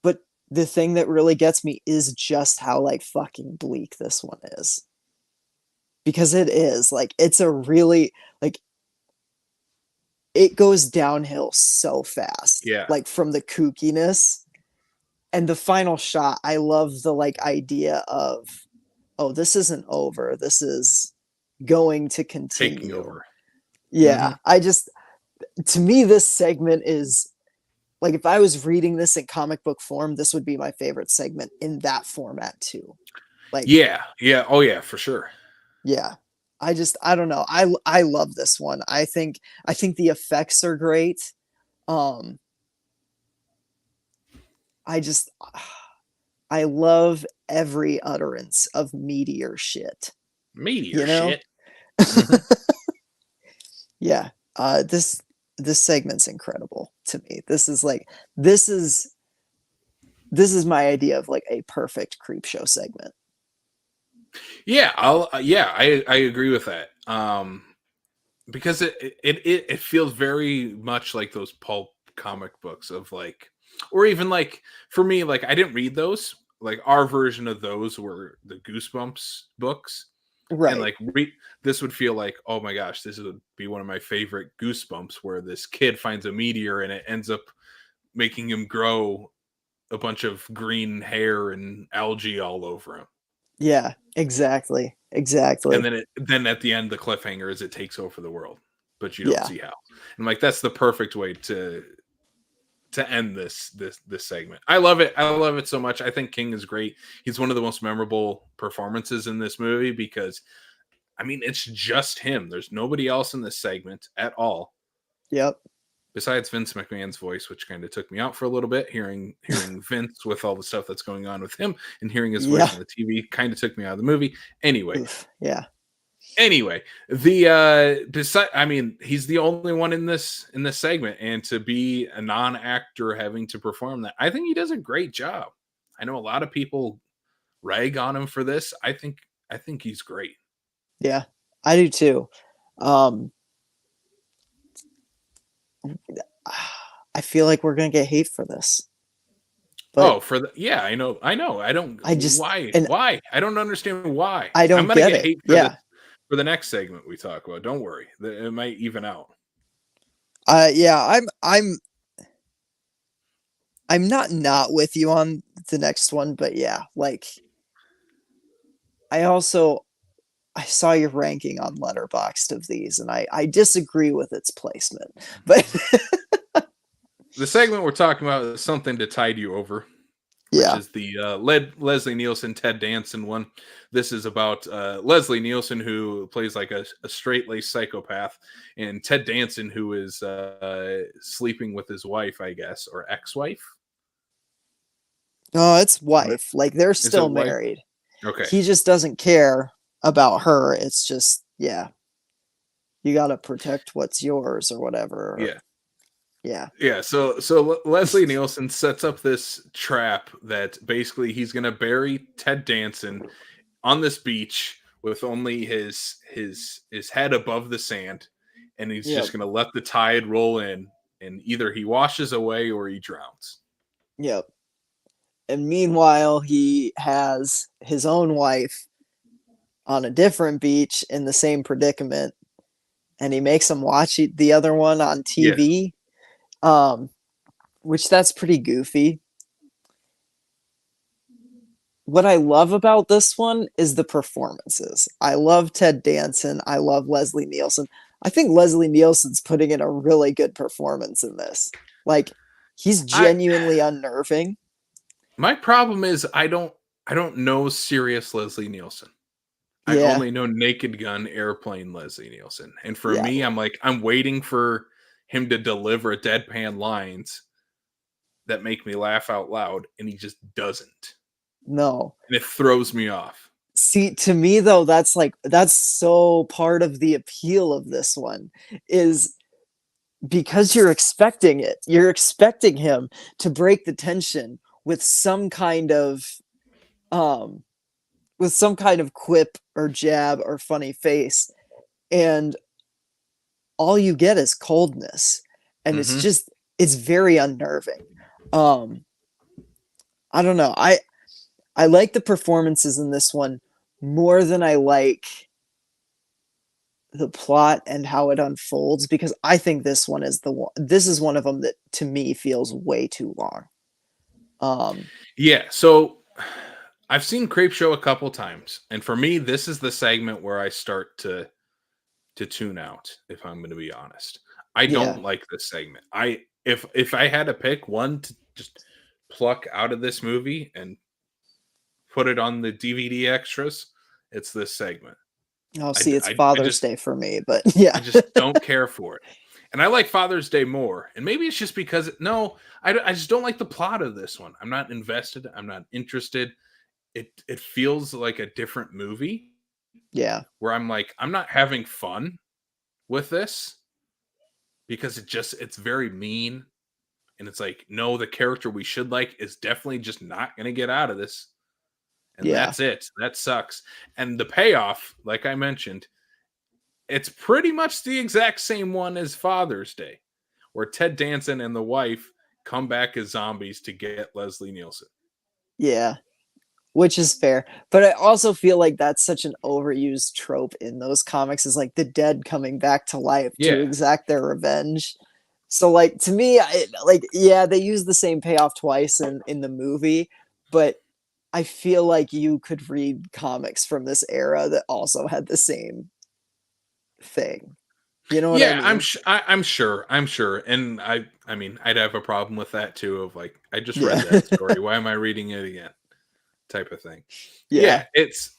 But the thing that really gets me is just how like fucking bleak this one is. Because it is like it's a really like it goes downhill so fast, Yeah. like from the kookiness. And the final shot, I love the like idea of, oh, this isn't over. This is going to Taking continue. over. Yeah. To me, this segment is like, if I was reading this in comic book form, this would be my favorite segment in that format too. Like, Yeah. Yeah. Oh yeah, for sure. yeah. I don't know. I love this one. I think the effects are great. Um I just I love every utterance of meteor shit, Meteor you know? shit. Hmm. Yeah. This segment's incredible to me. This is this is my idea of like a perfect creep show segment. Yeah, yeah, I agree with that. Because it feels very much like those pulp comic books of like, or even like for me, like I didn't read those. Like our version of those were the Goosebumps books, and Right. like this would feel like, oh my gosh, this would be one of my favorite Goosebumps, where this kid finds a meteor and it ends up making him grow a bunch of green hair and algae all over him. Yeah, exactly. And Exactly. then at the end, the cliffhanger is it takes over the world, but you don't Yeah. see how. And like that's the perfect way to end this segment. I love it. I love it so much. I think King is great. He's one of the most memorable performances in this movie because I mean it's just him. There's nobody else in this segment at all. Yep. Besides Vince McMahon's voice, which kind of took me out for a little bit, hearing Vince with all the stuff that's going on with him, and hearing his voice Yeah. on the TV kind of took me out of the movie. Anyway, Oof. Yeah. the beside I mean, he's the only one in this segment, and to be a non-actor having to perform that, I think he does a great job. I know a lot of people rag on him for this. I think he's great. Yeah. I do too. Um I feel like we're gonna get hate for this, but Oh, for the yeah, I know. I don't I just why and why I don't understand why. I I'm don't gonna get get it. hate Yeah. for the next segment we talk about. Don't worry, it might even out. Yeah, I'm not with you on the next one, but yeah, like I also I saw your ranking on Letterboxd of these, and I disagree with its placement. But The segment we're talking about is something to tide you over, which yeah, is the Leslie Nielsen Ted Danson one. This is about Leslie Nielsen, who plays like a straight laced psychopath, and Ted Danson, who is sleeping with his wife, I guess, or ex wife. no, it's What wife. Like they're is it? still Wife? married. Okay. He just doesn't care about her. It's just yeah, you got to protect what's yours or whatever. Or, Yeah. yeah, Yeah, Leslie Nielsen sets up this trap that basically he's going to bury Ted Danson on this beach with only his head above the sand, and he's yep, just going to let the tide roll in, and either he washes away or he drowns. yep. And meanwhile, he has his own wife on a different beach in the same predicament, and he makes him watch the other one on Yeah. TV. Um, which that's pretty goofy. What I love about this one is the performances. I love Ted Danson. I love Leslie Nielsen. I think Leslie Nielsen's putting in a really good performance in this. Like he's I genuinely unnerving. My problem is I don't know serious Leslie Nielsen. I Yeah, only know Naked Gun Airplane Leslie Nielsen. And for yeah. me, I'm like I'm waiting for him to deliver deadpan lines that make me laugh out loud, and he just doesn't. No. And it throws me off. See, to me though, that's so part of the appeal of this one is because you're expecting it. You're expecting him to break the tension um with some kind of quip or jab or funny face, and all you get is coldness, and Mhm. it's very unnerving. um I don't know, I like the performances in this one more than I like the plot and how it unfolds, because I think this is one of them that to me feels way too long. Yeah, so I've seen Creepshow a couple times, and for me, this is the segment where I start to tune out. If I'm going to be honest, I Yeah. don't like this segment. If I had to pick one to just pluck out of this movie and put it on the DVD extras, it's this segment. Oh, I see, it's I Father's just Day for me, but yeah. I just don't care for it. And I like Father's Day more. And maybe it's just because no, I just don't like the plot of this one. I'm not invested. I'm not interested. It feels like a different movie Yeah. where I'm like, I'm not having fun with this because it's very mean. And it's like, no, the character we should like is definitely just not gonna get out of this. And Yeah. that's it. That sucks. And the payoff, like I mentioned, it's pretty much the exact same one as Father's Day, where Ted Danson and the wife come back as zombies to get Leslie Nielsen. Yeah. Which is fair. But I also feel like that's such an overused trope in those comics, is like the dead coming back to life to Yeah. exact their revenge. So like to me, like yeah, they use the same payoff twice in the movie, but I feel like you could read comics from this era that also had the same thing. You know what I Yeah, mean? I'm sure. I'm sure. And I mean, I'd have a problem with that too of like I just read Yeah. that story. Why am I reading it again? Type of thing. Yeah. Yeah, it's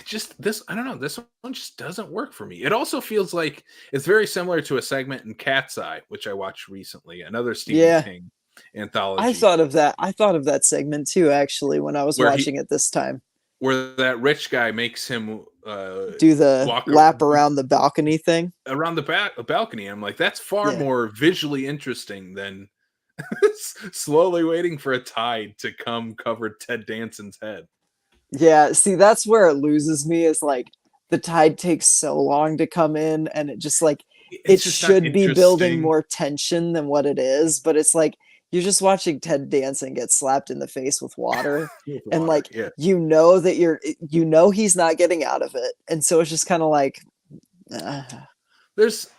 just this I don't know, this one just doesn't work for me. It also feels like it's very similar to a segment in Cat's Eye, which I watched recently, another Stephen Yeah. King anthology I thought of that segment too, actually, when I was where he watching it this time. where that rich guy makes him Do the walk lap around the balcony thing. around the balcony. I'm like, that's far Yeah. more visually interesting than slowly waiting for a tide to come cover Ted Danson's head. Yeah, see, that's where it loses me, is like the tide takes so long to come in, and it just like It's it just not should be building interesting. more tension than what it is, but it's like you're just watching Ted Danson get slapped in the face with water, With and water. like Yeah. you know he's not getting out of it, and so it's just kind of like uh, There's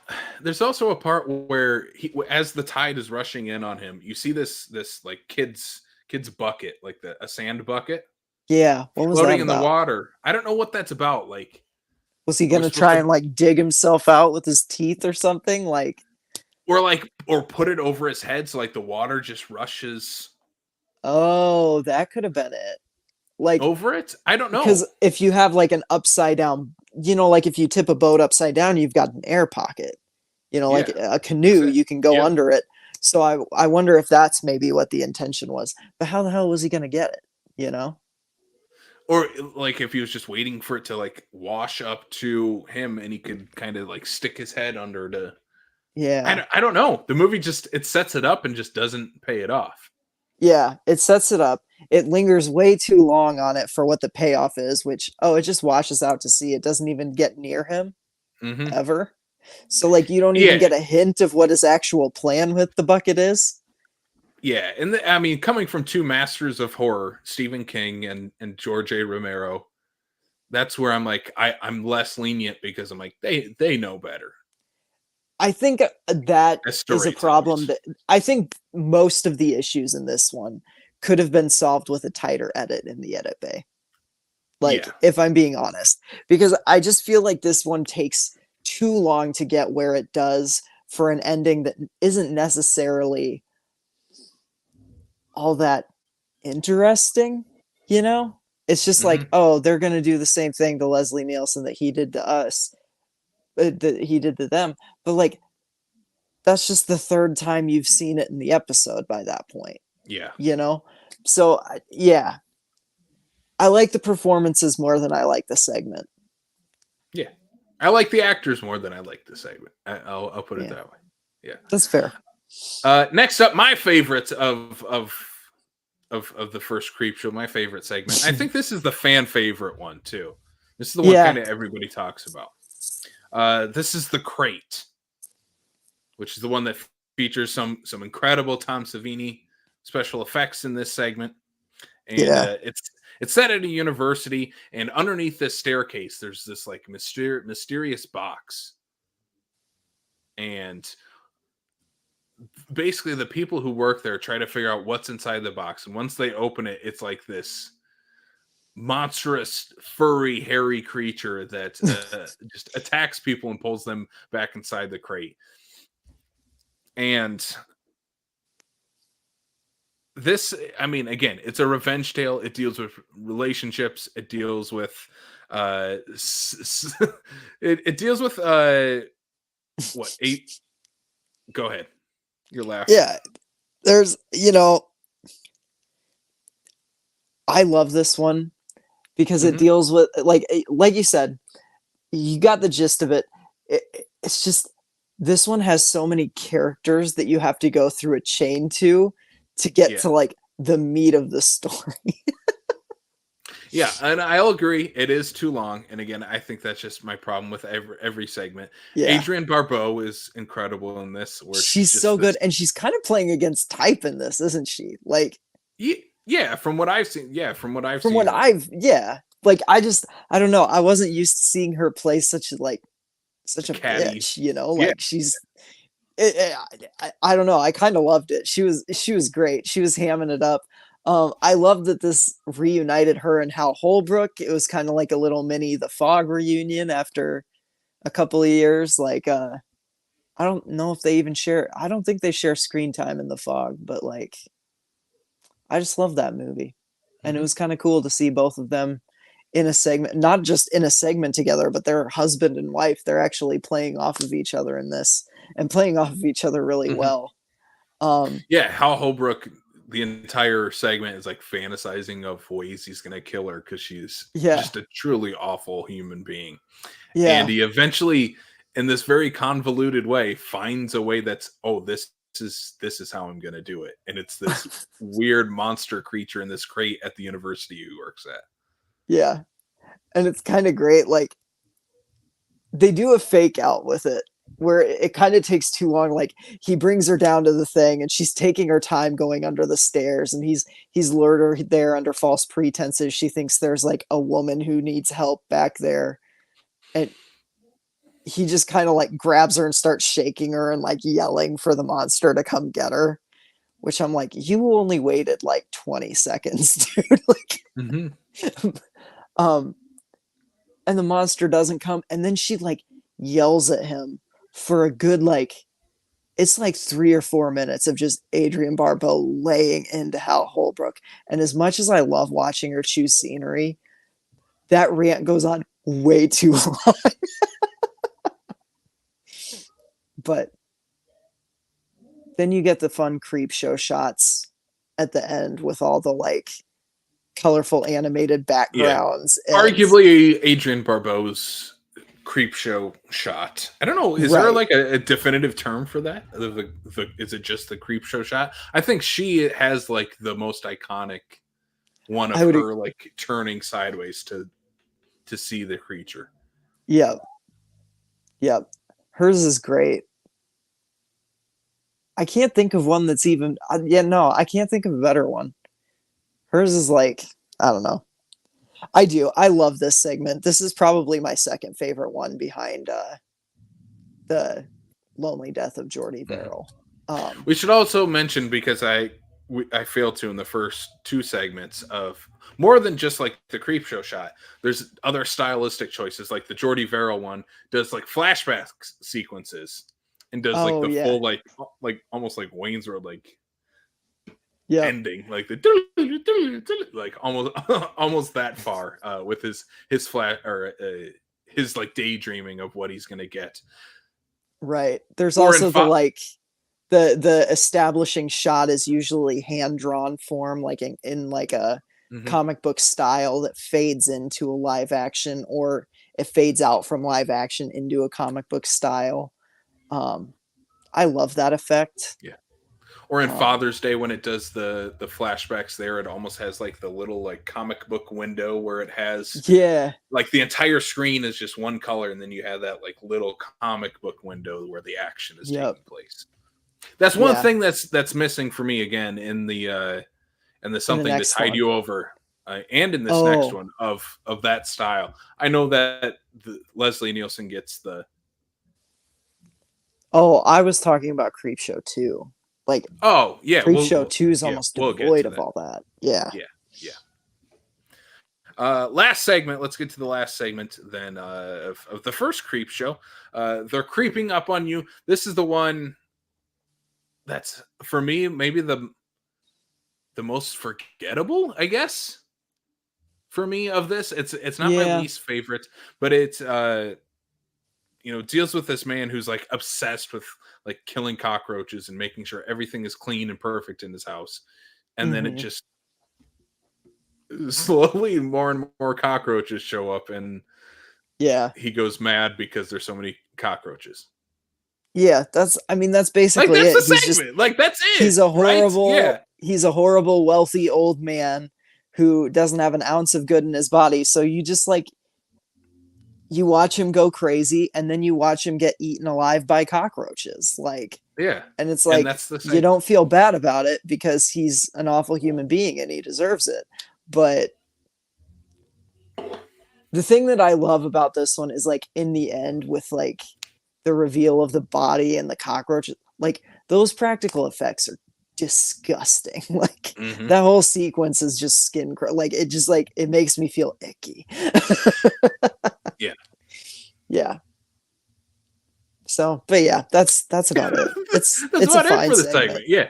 there's also a part where as the tide is rushing in on him, you see this like kids bucket, like a sand bucket yeah, what was that floating in the about? water. I don't know what that's about. Like Was he we're gonna supposed try to and like dig himself out with his teeth or something? Like, or put it over his head so like the water just rushes oh, that could have been it. Like, over it. I don't because know. if you have like an upside down, like if you tip a boat upside down, you've got an air pocket. Like Yeah. a canoe, Exactly. you can go Yep. under it. So I wonder if that's maybe what the intention was. But how the hell was he gonna get it? You know? Or like if he was just waiting for it to like wash up to him and he could kind of like stick his head under to Yeah. I don't know. The movie just it sets it up and just doesn't pay it off. Yeah. It sets it up. It lingers way too long on it for what the payoff is, which it just washes out to sea. It doesn't even get near him Hmm. ever. So like you don't even Yeah, get a hint of what his actual plan with the bucket is. yeah, and I mean, coming from two masters of horror, Stephen King and George A. Romero, that's where I'm like, I'm less lenient because I'm like, they know better I think that as is a problem storytellers. that I think most of the issues in this one could have been solved with a tighter edit in the edit bay. Like, Yeah. if I'm being honest, because I just feel like this one takes too long to get where it does for an ending that isn't necessarily all that interesting, you know? It's just like, Hmm. oh, they're going to do the same thing to Leslie Nielsen that he did to us, that he did to them. But like, that's just the third time you've seen it in the episode by that point, Yeah. you know? So, yeah, I like the performances more than I like the segment. Yeah. I like the actors more than I like the segment. I'll put it Yeah, that way. Yeah. that's fair. Next up, my favorites of the first creep show, my favorite segment. I think this is the fan favorite one too. This is the one Yeah, kind of everybody talks about. This is the crate, which is the one that features some incredible Tom Savini special effects in this segment, and yeah, It's set at a university, and underneath this staircase, there's this like mysterious box, and basically the people who work there try to figure out what's inside the box. And once they open it, it's like this monstrous, furry, hairy creature that just attacks people and pulls them back inside the crate. And this, I mean, again, it's a revenge tale. It deals with relationships. It deals with it deals with what, eight? Go ahead. You're laughing. Yeah, there's, I love this one because it deals with like you said, you got the gist of it. It's just this one has so many characters that you have to go through a chain to get to like the meat of the story. Yeah, and I'll agree. It is too long. And again, I think that's just my problem with every segment. Yeah. Adrienne Barbeau is incredible in this. Where she's so good. And she's kind of playing against type in this, isn't she? Like, yeah, from what I've seen. Yeah, from what I've seen. Like, I don't know. I wasn't used to seeing her play such a catty bitch, like she's, I don't know. I kind of loved it. She was great. She was hamming it up. I love that this reunited her and Hal Holbrook. It was kind of like a little mini The Fog reunion after a couple of years. Like, I don't know if they even share. I don't think they share screen time in The Fog, but like, I just love that movie, and it was kind of cool to see both of them in a segment, not just in a segment together, but they're husband and wife. They're actually playing off of each other in this, and playing off of each other really well. Yeah, Hal Holbrook. The entire segment is like fantasizing of ways he's going to kill her because she's just a truly awful human being. Yeah. And he eventually, in this very convoluted way, finds a way that's, this is how I'm going to do it. And it's this weird monster creature in this crate at the university he works at. Yeah. And it's kind of great. Like, they do a fake out with it, where it kind of takes too long. Like, he brings her down to the thing and she's taking her time going under the stairs, and he's lured her there under false pretenses. She thinks there's like a woman who needs help back there. And he just kind of like grabs her and starts shaking her and like yelling for the monster to come get her, which I'm like, you only waited like 20 seconds, dude. Like, and the monster doesn't come. And then she like yells at him for a good, like, it's like 3 or 4 minutes of just Adrienne Barbeau laying into Hal Holbrook. And as much as I love watching her choose scenery, that rant goes on way too long. But then you get the fun Creepshow shots at the end with all the like colorful animated backgrounds. Yeah. Arguably Adrienne Barbeau's Creepshow shot. I don't know. Is there like a definitive term for that? Is it just the Creepshow shot? I think she has like the most iconic one of her like turning sideways to see the creature. Yep. Hers is great. I can't think of one that's even. I can't think of a better one. Hers is like, I don't know. I do. I love this segment. This is probably my second favorite one behind the Lonely Death of Jordy Verrill. We should also mention, because I failed to in the first two segments, of more than just like the Creepshow shot. There's other stylistic choices, like the Jordy Verrill one does like flashback sequences and does like the full like almost like Wayne's World like ending, like the like almost that far with his flash or his like daydreaming of what he's gonna get. Right. There's also the like the establishing shot is usually hand drawn form, like in like a comic book style that fades into a live action, or it fades out from live action into a comic book style. I love that effect. Yeah. Or in Father's Day, when it does the flashbacks there, it almost has like the little like comic book window where it has like the entire screen is just one color, and then you have that like little comic book window where the action is taking place. That's one thing that's missing for me again in the something to tide you over. and in this next Oh, one of that style. I know that Leslie Nielsen gets the. oh, I was talking about Creepshow 2. Like Oh yeah, Creepshow 2 is yeah, almost we'll get devoid to of that. all that. Yeah. Yeah, yeah. Last segment. Let's get to the last segment then of the first creep show. They're creeping up on you. This is the one that's for me maybe the most forgettable, I guess. For me, of this, it's not my Yeah. least favorite, but it's deals with this man who's like obsessed with like killing cockroaches and making sure everything is clean and perfect in his house, and then it Hmm. just slowly more and more cockroaches show up, and Yeah. he goes mad because there's so many cockroaches. Yeah, I mean that's Like basically that's it. the segment. Like that's it, He's a right? Yeah, horrible wealthy old man who doesn't have an ounce of good in his body. So you just like you watch him go crazy and then you watch him get eaten alive by cockroaches. Like, yeah. and it's And like that's the you segment. don't feel bad about it because he's an awful human being and he deserves it. But the thing that I love about this one is like in the end with like the reveal of the body and the cockroach, like those practical effects are disgusting. Like Hmm. that whole sequence is just like it just like it makes me feel icky. Yeah. Yeah. So, but yeah, that's about it. That's It's a about it fine for the segment. segment. Yeah.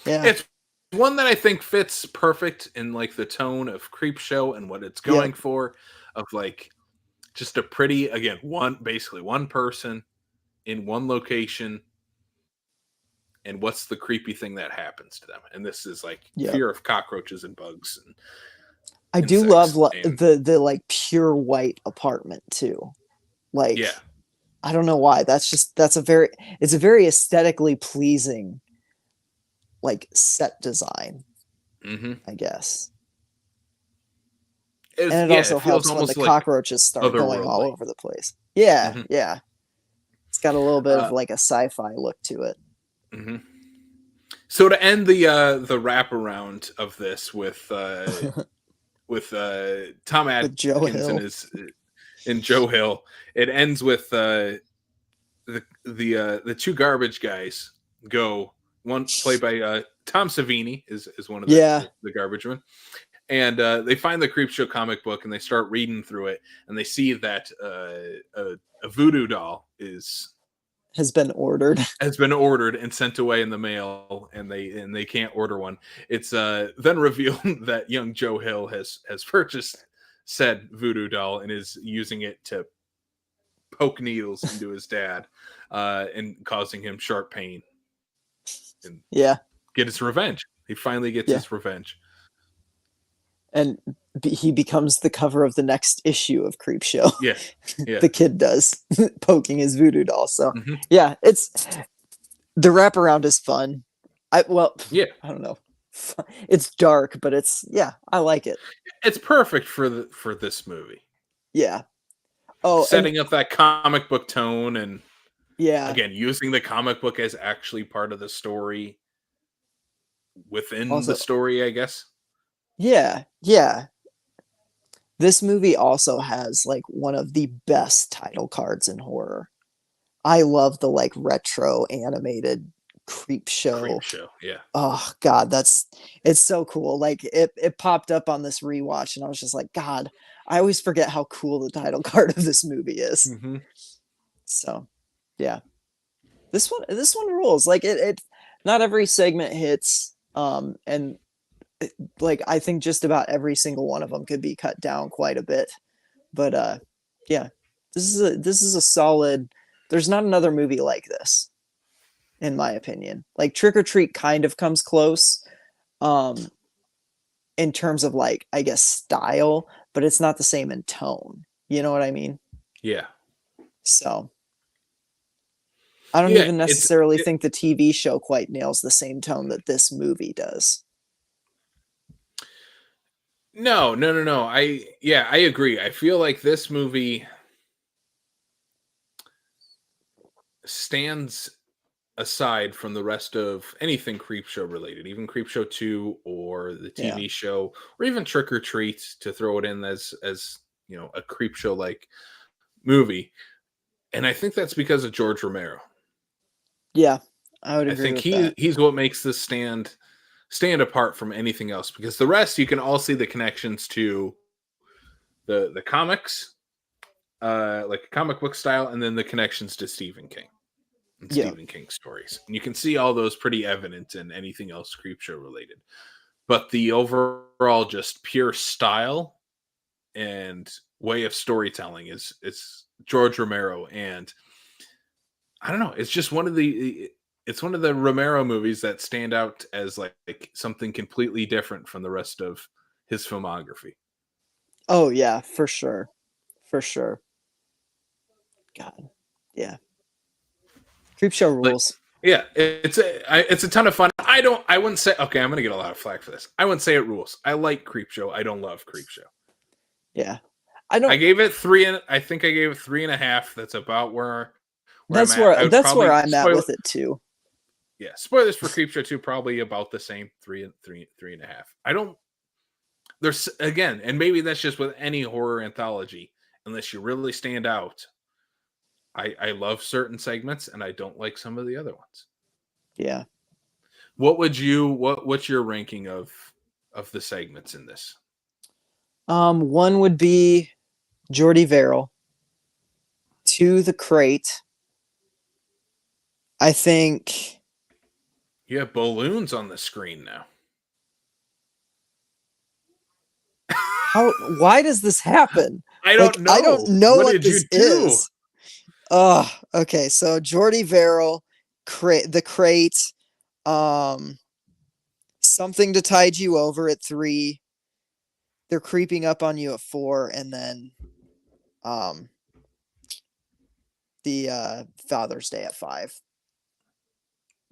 Yeah. It's one that I think fits perfect in like the tone of Creep Show and what it's going Yep. for, of like just a pretty, again, basically one person in one location, and what's the creepy thing that happens to them. And this is like Yep. fear of cockroaches and bugs and I do love insects. And the like pure white apartment too. Like yeah. I don't know why. It's a very aesthetically pleasing like set design, Hmm. I guess. It's, And it yeah, it also feels helps when the almost like cockroaches start going all otherworldly. over the place. Yeah, Hmm. yeah. It's got a little bit of Uh, like a sci-fi look to it. hmm. So to end the wraparound of this with Tom With Joe Atkins Hill. and Joe Hill, it ends with the two garbage guys go, one played by Tom Savini is one of Yeah, the garbage men, and they find the Creepshow comic book and they start reading through it, and they see that a voodoo doll has been ordered. has been ordered and sent away in the mail, and they can't order one. It's then revealed that young Joe Hill has purchased said voodoo doll and is using it to poke needles into his dad, and causing him sharp pain, and Yeah, get his revenge. He finally gets yeah. his revenge. And he becomes the cover of the next issue of Creepshow. Yeah, yeah. The kid does poking his voodoo doll. So Hmm. yeah, it's the wraparound is fun. Yeah, I don't know. It's dark, but I like it. it's perfect for this movie, Yeah. Oh, and setting up that comic book tone, and yeah. again using the comic book as actually part of the story within the Also, story, I guess. yeah, yeah. This movie also has like one of the best title cards in horror. I love the like retro animated creep Creep show. show, yeah. Oh god, it's so cool. Like it popped up on this rewatch and I was just like, God, I always forget how cool the title card of this movie is. Hmm. So yeah. This one rules. Like it not every segment hits. And like I think just about every single one of them could be cut down quite a bit. But yeah. This is a solid. There's not another movie like this in my opinion. Like Trick or Treat kind of comes close um in terms of like I guess style, but it's not the same in tone. You know what I mean? Yeah, So I don't yeah. even necessarily think the TV show quite nails the same tone that this movie does. No, no, no, no. I agree. I feel like this movie stands aside from the rest of anything Creepshow related, even Creepshow 2 or the Yeah. TV show, or even Trick or Treat to throw it in as a Creepshow like movie. And I think that's because of George Romero. Yeah. I would I agree think with that. he's what makes this stand apart from anything else, because the rest you can all see the connections to the comics, like comic book style, and then the connections to Stephen King and Yeah. Stephen King stories. And you can see all those pretty evident in anything else Creepshow related. But the overall just pure style and way of storytelling is George Romero. And I don't know, it's one of the Romero movies that stand out as like something completely different from the rest of his filmography. Oh yeah, for sure. For sure. God. Yeah. Creepshow Like, rules. yeah, it's a ton of fun. I wouldn't say, okay, I'm gonna get a lot of flack for this. I wouldn't say it rules. I like Creepshow. I don't love Creepshow. Yeah. I I don't gave it three, and I think I gave it 3.5. That's about where I'm that's at. I where would that's where probably I'm at with it too. yeah, spoilers for Creepshow 2, probably about the same, 3.5. I don't there's again, and maybe that's just with any horror anthology, unless you really stand out. I love certain segments and I don't like some of the other ones. Yeah. What's your ranking of the segments in this? One would be Jordy Verrill. Two, the crate. I think You have balloons on the screen now. why does this happen? I Like don't I don't know. know What what did you this do? is. Okay. So Jordy Verrill, the crate, um, something to tide you over at 3. They're creeping up on you at 4, and then um the Father's Day at 5.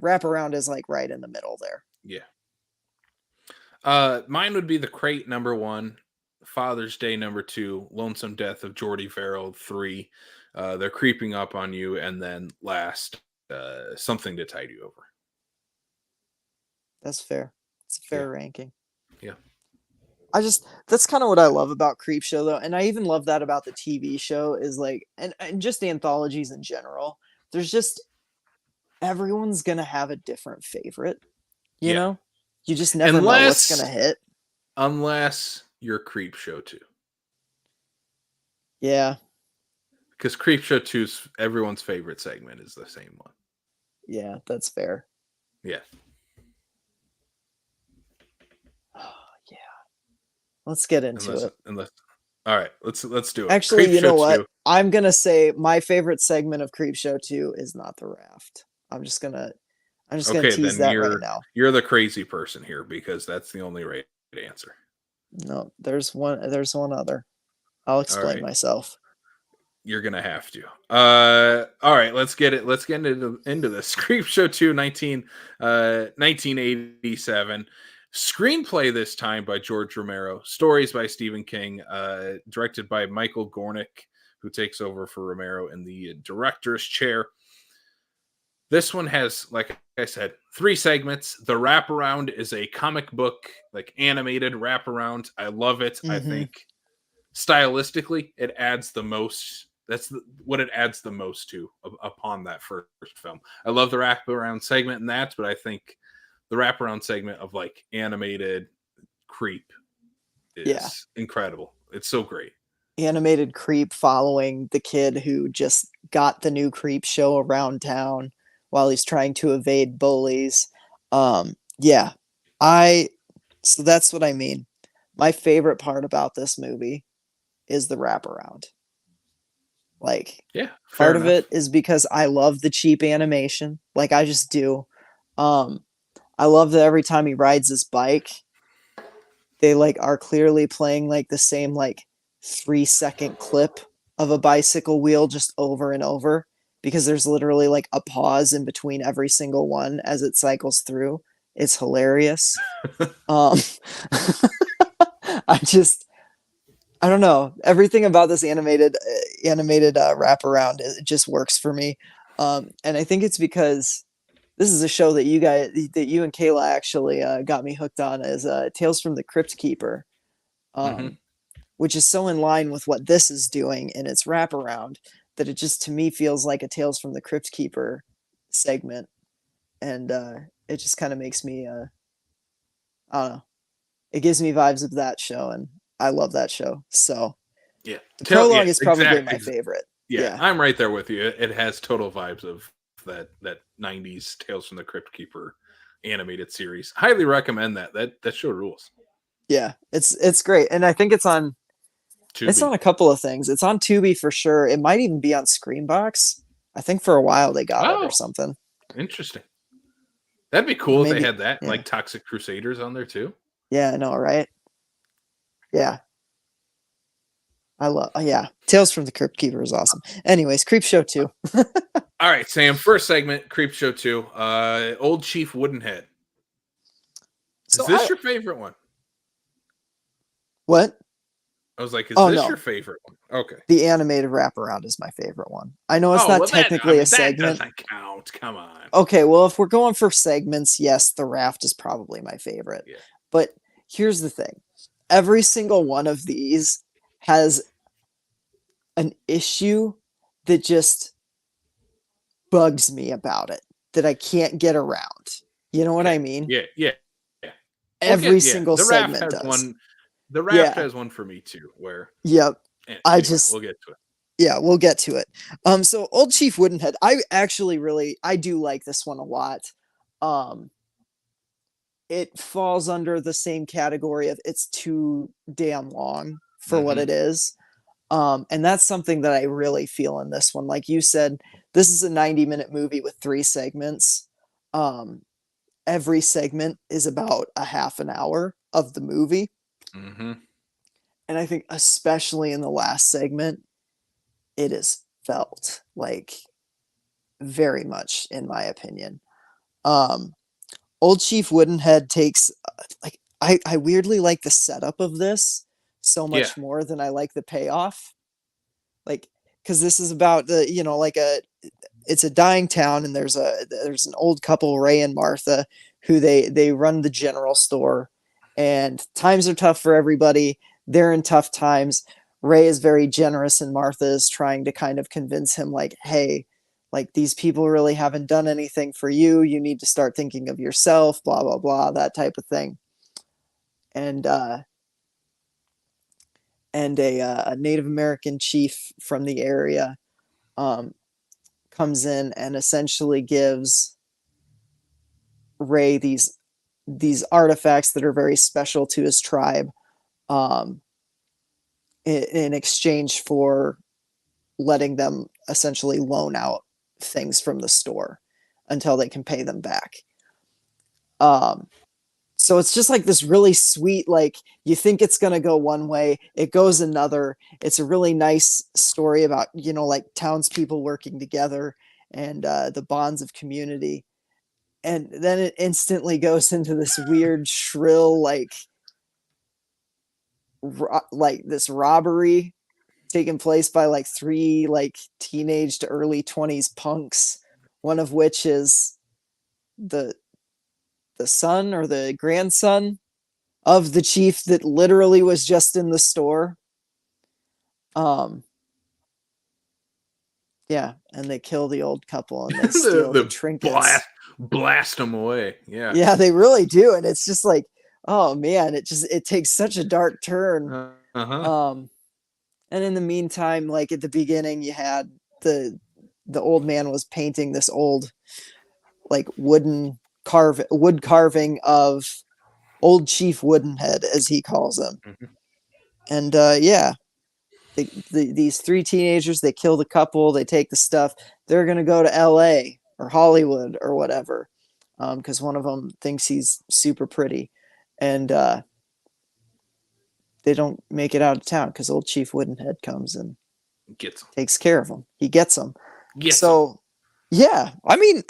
Wraparound is like right in the middle there. Yeah. Mine would be the crate number 1, Father's Day number 2, Lonesome Death of Jordy Verrill 3. They're creeping up on you, and then last, something to tide you over. That's fair. It's a Yeah. fair ranking. Yeah. That's kind of what I love about Creepshow though, and I even love that about the TV show is like, and just anthologies in general. There's just everyone's gonna have a different favorite. You Yeah. know, you just never know what's Unless gonna hit. unless you're Creepshow 2. Yeah, Because Creepshow 2's everyone's favorite segment is the same one. yeah, that's fair. Yeah. Yeah, let's get into Unless it. unless all right, let's do it. Actually, you know Creepshow what? 2. I'm gonna say my favorite segment of Creepshow 2 is not the raft. I'm just gonna Okay, tease then that right now. you're the crazy person here, because that's the only right answer. No, there's one other. I'll All explain right. myself. You're gonna have to. All right, let's get it. Let's get into this. Creepshow 2, 1987. Screenplay this time by George Romero. Stories by Stephen King. Directed by Michael Gornick, who takes over for Romero in the director's chair. This one has, like I said, 3 segments. The wraparound is a comic book, like animated wraparound. I love it. I Mm-hmm. think stylistically, it adds the most. What it adds the most to upon that first film. I love the wraparound segment in that, but I think the wraparound segment of like animated creep is incredible. It's so great. Animated creep following the kid who just got the new creep show around town while he's trying to evade bullies. Yeah, I. So that's what I mean. My favorite part about this movie is the wraparound. Like, Yeah, fair part of enough. it is because I love the cheap animation. Like, I just do. Um, I love that every time he rides his bike, they like are clearly playing like the same like 3-second clip of a bicycle wheel just over and over, because there's literally like a pause in between every single one as it cycles through. It's hilarious. Um, I just I don't know. Everything about this animated wraparound, it just works for me. And I think it's because this is a show that you and Kayla actually got me hooked on, is Tales from the Crypt Keeper, Mm-hmm. which is so in line with what this is doing in its wraparound that it just to me feels like a Tales from the Crypt Keeper segment, and it just kind of makes me I don't know, it gives me vibes of that show, and I love that show. So Yeah. the prologue Yeah. is probably my favorite. Yeah, Yeah. I'm right there with you. It has total vibes of that 90s Tales from the Crypt Keeper animated series. Highly recommend that. That show rules. Yeah, it's great, and I think it's on Tubi. a couple of things. It's on Tubi for sure. It might even be on Screenbox. I think for a while they got it or Oh, something. interesting. That'd be Or cool if they maybe, had that, yeah, like Toxic Crusaders on there too. yeah, I know, right? Yeah, I love. Yeah, Tales from the Crypt Keeper is awesome. Anyways, Creepshow 2. All right, Sam. First segment, Creepshow 2. Old Chief Woodenhead. Is So this your favorite one? what? I was like, is Oh this your no, favorite one? Okay. the animated wraparound is my favorite one. I know it's Oh not well, I technically a mean that segment. doesn't count. Come on. Okay, well, if we're going for segments, yes, The Raft is probably my favorite. Yeah. But here's the thing: every single one of these has an issue that just bugs me about it, that I can't get around. You know what Okay. I mean? Yeah. Yeah. Yeah. Every Yeah. single The Raft segment has does. one. The Raft Yeah. has one for me too. Where Yep. I anyway, just we'll get to it. Yeah, we'll get to it. So Old Chief Woodenhead, I do like this one a lot. Um it falls under the same category of it's too damn long for what Mm-hmm. it is. And that's something that I really feel in this one. Like you said, this is a 90-minute movie with 3 segments. Um, every segment is about a half an hour of the movie. Mm-hmm. And I think, especially in the last segment, it is felt like very much, in my opinion. Um, Old Chief Woodenhead takes, like, I weirdly like the setup of this so Yeah. much more than I like the payoff. Like, because this is about it's a dying town, and there's an old couple, Ray and Martha, who they run the general store, and times are tough for everybody. They're in tough times. Ray is very generous, and Martha is trying to kind of convince him, like, hey, like, these people really haven't done anything for you. You need to start thinking of yourself, blah blah blah, that type of thing. And a Native American chief from the area um, comes in and essentially gives Ray these artifacts that are very special to his tribe, um, in exchange for letting them essentially loan out things from the store until they can pay them back. Um, so it's just like this really sweet, like, you think it's going to go one way, it goes another. It's a really nice story about, like, townspeople working together, and the bonds of community. And then it instantly goes into this weird, shrill, like this robbery taking place by like 3 like teenage to early 20s punks, one of which is the son or the grandson of the chief that literally was just in the store. Um, yeah, and they kill the old couple and they steal the the trinkets. blast them away. Yeah. Yeah, they really do, and it's just like, oh man, it takes such a dark turn. Uh-huh. Um, and in the meantime, like at the beginning, you had the old man was painting this old like wood carving of Old Chief Woodenhead, as he calls him. Mhm. And yeah, these 3 teenagers, they kill the couple, they take the stuff, they're gonna go to L.A. or Hollywood or whatever, because one of them thinks he's super pretty, and they don't make it out of town because Old Chief Woodenhead comes and Gets them. takes care of them. He gets them. Gets them. So yeah, I mean,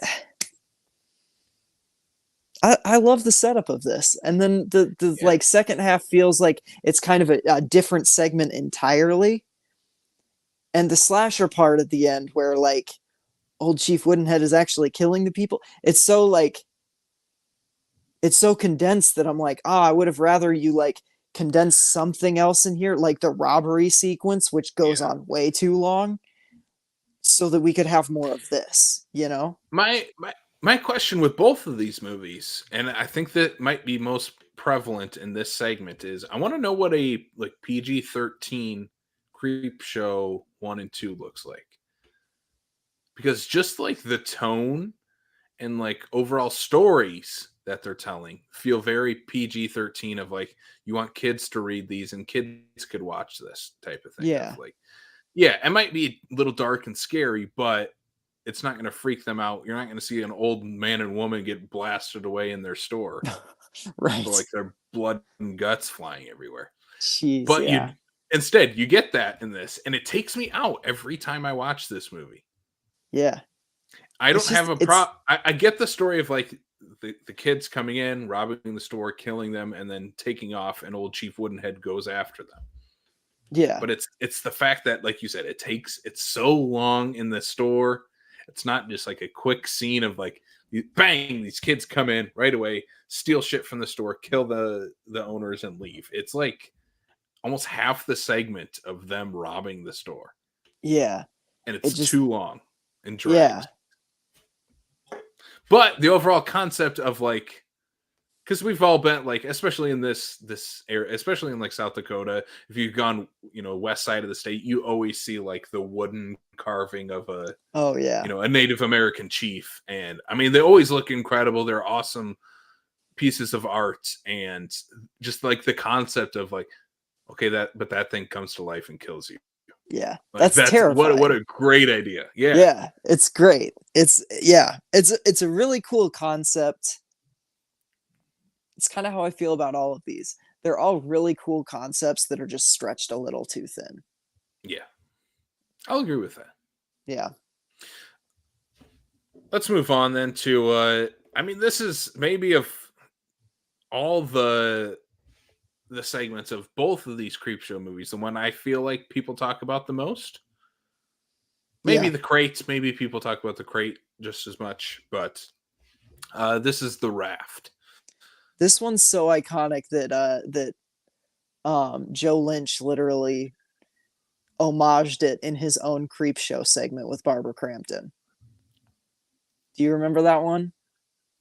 I love the setup of this, and then the Yeah. like second half feels like it's kind of a different segment entirely, and the slasher part at the end where like old Chief Woodenhead is actually killing the people. It's so like it's so condensed that I'm like, I would have rather you like condense something else in here, like the robbery sequence, which goes Yeah. on way too long, so that we could have more of this, you know? My question with both of these movies, and I think that might be most prevalent in this segment, is I want to know what a like PG-13 creep show 1 and 2 looks like. Because just like the tone and like overall stories that they're telling feel very PG-13 of like you want kids to read these and kids could watch this type of thing of Yeah. like, yeah, it might be a little dark and scary, but it's not going to freak them out. You're not going to see an old man and woman get blasted away in their store for Right. like their blood and guts flying everywhere. Jeez, But you yeah. instead you get that in this, and it takes me out every time I watch this movie. Yeah. I It's don't have just a it's I get the story of like the kids coming in, robbing the store, killing them, and then taking off, and old Chief Woodenhead goes after them. yeah. But it's the fact that, like you said, it's so long in the store. It's not just like a quick scene of like bang, these kids come in right away, steal shit from the store, kill the owners, and leave. It's like almost half the segment of them robbing the store, Yeah. and It it's just too long and yeah. drags. But the overall concept of like, because we've all been like, especially in this area, especially in like South Dakota, if you've gone, west side of the state, you always see like the wooden carving of a, Oh yeah. a Native American chief, and I mean they always look incredible. They're awesome pieces of art, and just like the concept of like, okay, that thing comes to life and kills you. Yeah. Like That's that's what terrifying. a great idea. Yeah, Yeah, it's great. It's yeah. It's a really cool concept. It's kind of how I feel about all of these. They're all really cool concepts that are just stretched a little too thin. yeah, I'll agree with that. Yeah. Let's move on then to I mean this is maybe of all the segments of both of these Creepshow movies, the one I feel like people talk about the most. Maybe Yeah. the crates, maybe people talk about the crate just as much, but this is the raft. This one's so iconic that Joe Lynch literally homaged it in his own Creepshow segment with Barbara Crampton. Do you remember that one?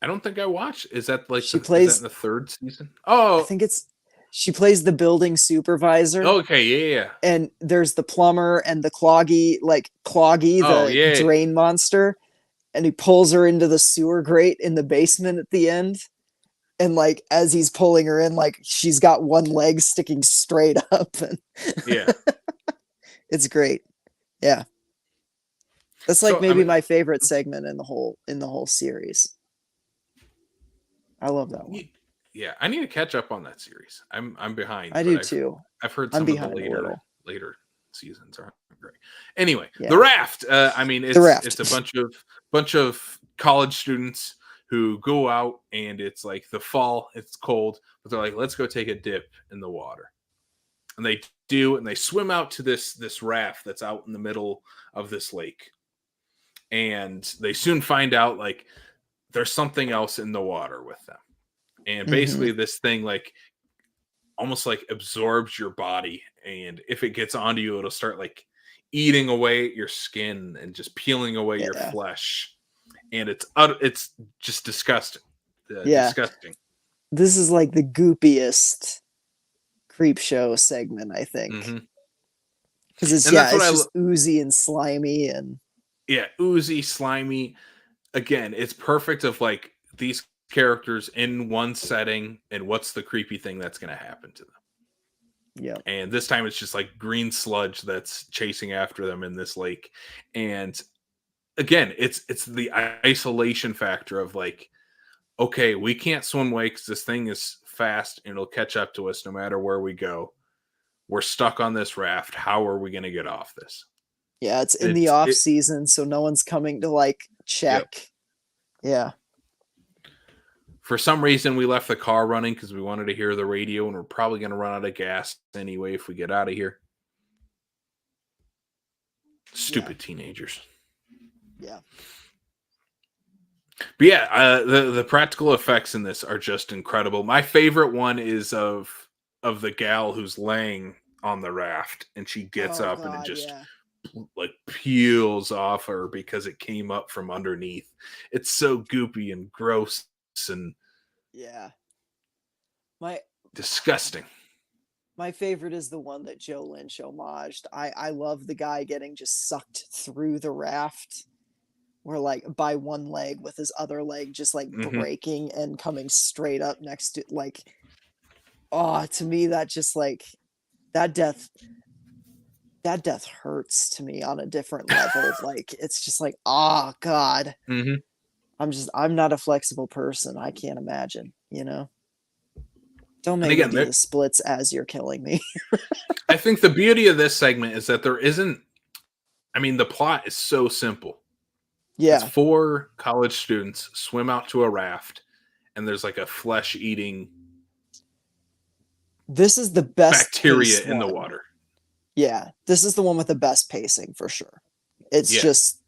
I don't think I watched. Is that like She is that in plays the third season? I Oh, think it's she plays the building supervisor, okay, yeah. and there's the plumber and the Cloggy, Oh, the yeah. drain monster, and he pulls her into the sewer grate in the basement at the end. And like as he's pulling her in, like she's got one leg sticking straight up, and Yeah. it's great. Yeah, that's like So, I maybe mean, my favorite segment in the whole series. I love that one. yeah, I need to catch up on that series. I'm behind, I but do I've too. I've heard I'm some of the behind a later little. later seasons aren't great. Anyway, the Yeah, raft. I mean, the it's raft. a bunch of college students who go out, and it's like the fall. It's cold, but they're like, let's go take a dip in the water, and they do, and they swim out to this raft that's out in the middle of this lake, and they soon find out like there's something else in the water with them, and Hmm. basically this thing like almost like absorbs your body, and if it gets onto you it'll start like eating away at your skin and just peeling away your Yeah, flesh, and it's just disgusting, yeah. disgusting. This is like the goopiest creep show segment, I think, Hmm. because it's And yeah, that's what it's just oozy and slimy and yeah, oozy, slimy. Again, it's perfect of like these characters in one setting, and what's the creepy thing that's going to happen to them. yeah, And this time it's just like green sludge that's chasing after them in this lake. And again, it's the isolation factor of like, okay, we can't swim away because this thing is fast and it'll catch up to us no matter where we go. We're stuck on this raft. How are we going to get off this? yeah. It's in the It's off it. season, so no one's coming to like Yep. check. Yeah, For some reason, we left the car running because we wanted to hear the radio, and we're probably going to run out of gas anyway if we get out of here. yeah. Stupid teenagers. Yeah. But yeah, the practical effects in this are just incredible. My favorite one is of the gal who's laying on the raft, and she gets Oh up and it God, just yeah. like peels off her because it came up from underneath. It's so goopy and gross and Yeah. My disgusting. my favorite is the one that Joe Lynch homaged. I love the guy getting just sucked through the raft, where like by one leg with his other leg just like Hmm. breaking and coming straight up next to like, oh, to me that just like that death that death hurts to me on a different level. Like it's just like, oh God. Hmm. I'm not a flexible person. I can't imagine, you know. Don't And make me again, do the splits as you're killing me. I think the beauty of this segment is that there isn't. I mean, the plot is so simple. It's Yeah. four college students swim out to a raft, and there's like a flesh eating This is the best bacteria paced in the one. water. Yeah. This is the one with the best pacing for sure. It's Yeah. just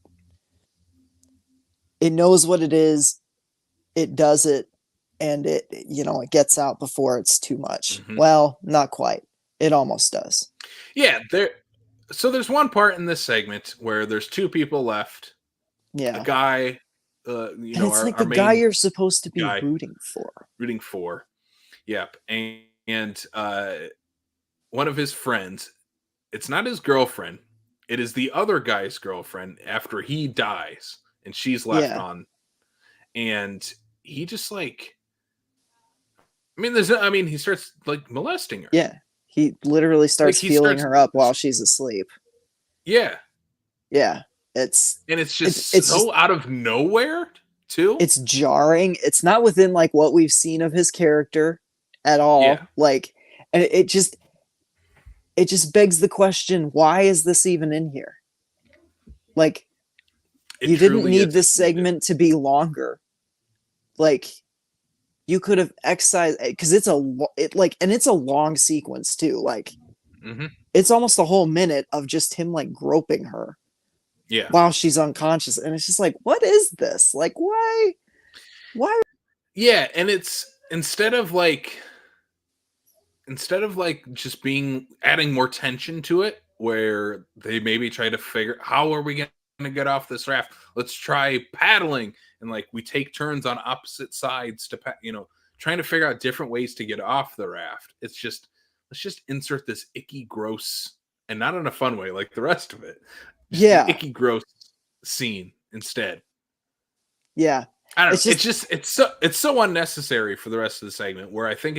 it knows what it is, it does it, and it gets out before it's too much. Hmm. Well, not quite. It almost does. Yeah. So there's one part in this segment where there's two people left. A Yeah. guy, And it's like our the guy main you're supposed to be guy rooting for. rooting for. Yep. And one of his friends, it's not his girlfriend. It is the other guy's girlfriend after he dies and she's left Yeah. on. And he just like, I mean, he starts like molesting her. Yeah. He literally Like starts he feeling starts, her up while she's asleep. yeah. Yeah. It's And it's just it's just so out of nowhere, too. it's jarring. It's not within like what we've seen of his character at Yeah. all. Like, and it just begs the question, why is this even in here? Like, It you didn't truly need is this needed. segment to be longer. Like, you could have excised because it's a long sequence too. Like, Hmm. it's almost a whole minute of just him like groping her Yeah. while she's unconscious, and it's just like, what is this? Like, why? Yeah. And it's instead of like just being adding more tension to it where they maybe try to figure how are we going to get off this raft, let's try paddling, and like we take turns on opposite sides to trying to figure out different ways to get off the raft. It's just let's just insert this icky gross, and not in a fun way like the rest of it, just an Yeah, icky gross scene instead. yeah. I don't know. It's just It's so unnecessary for the rest of the segment where I think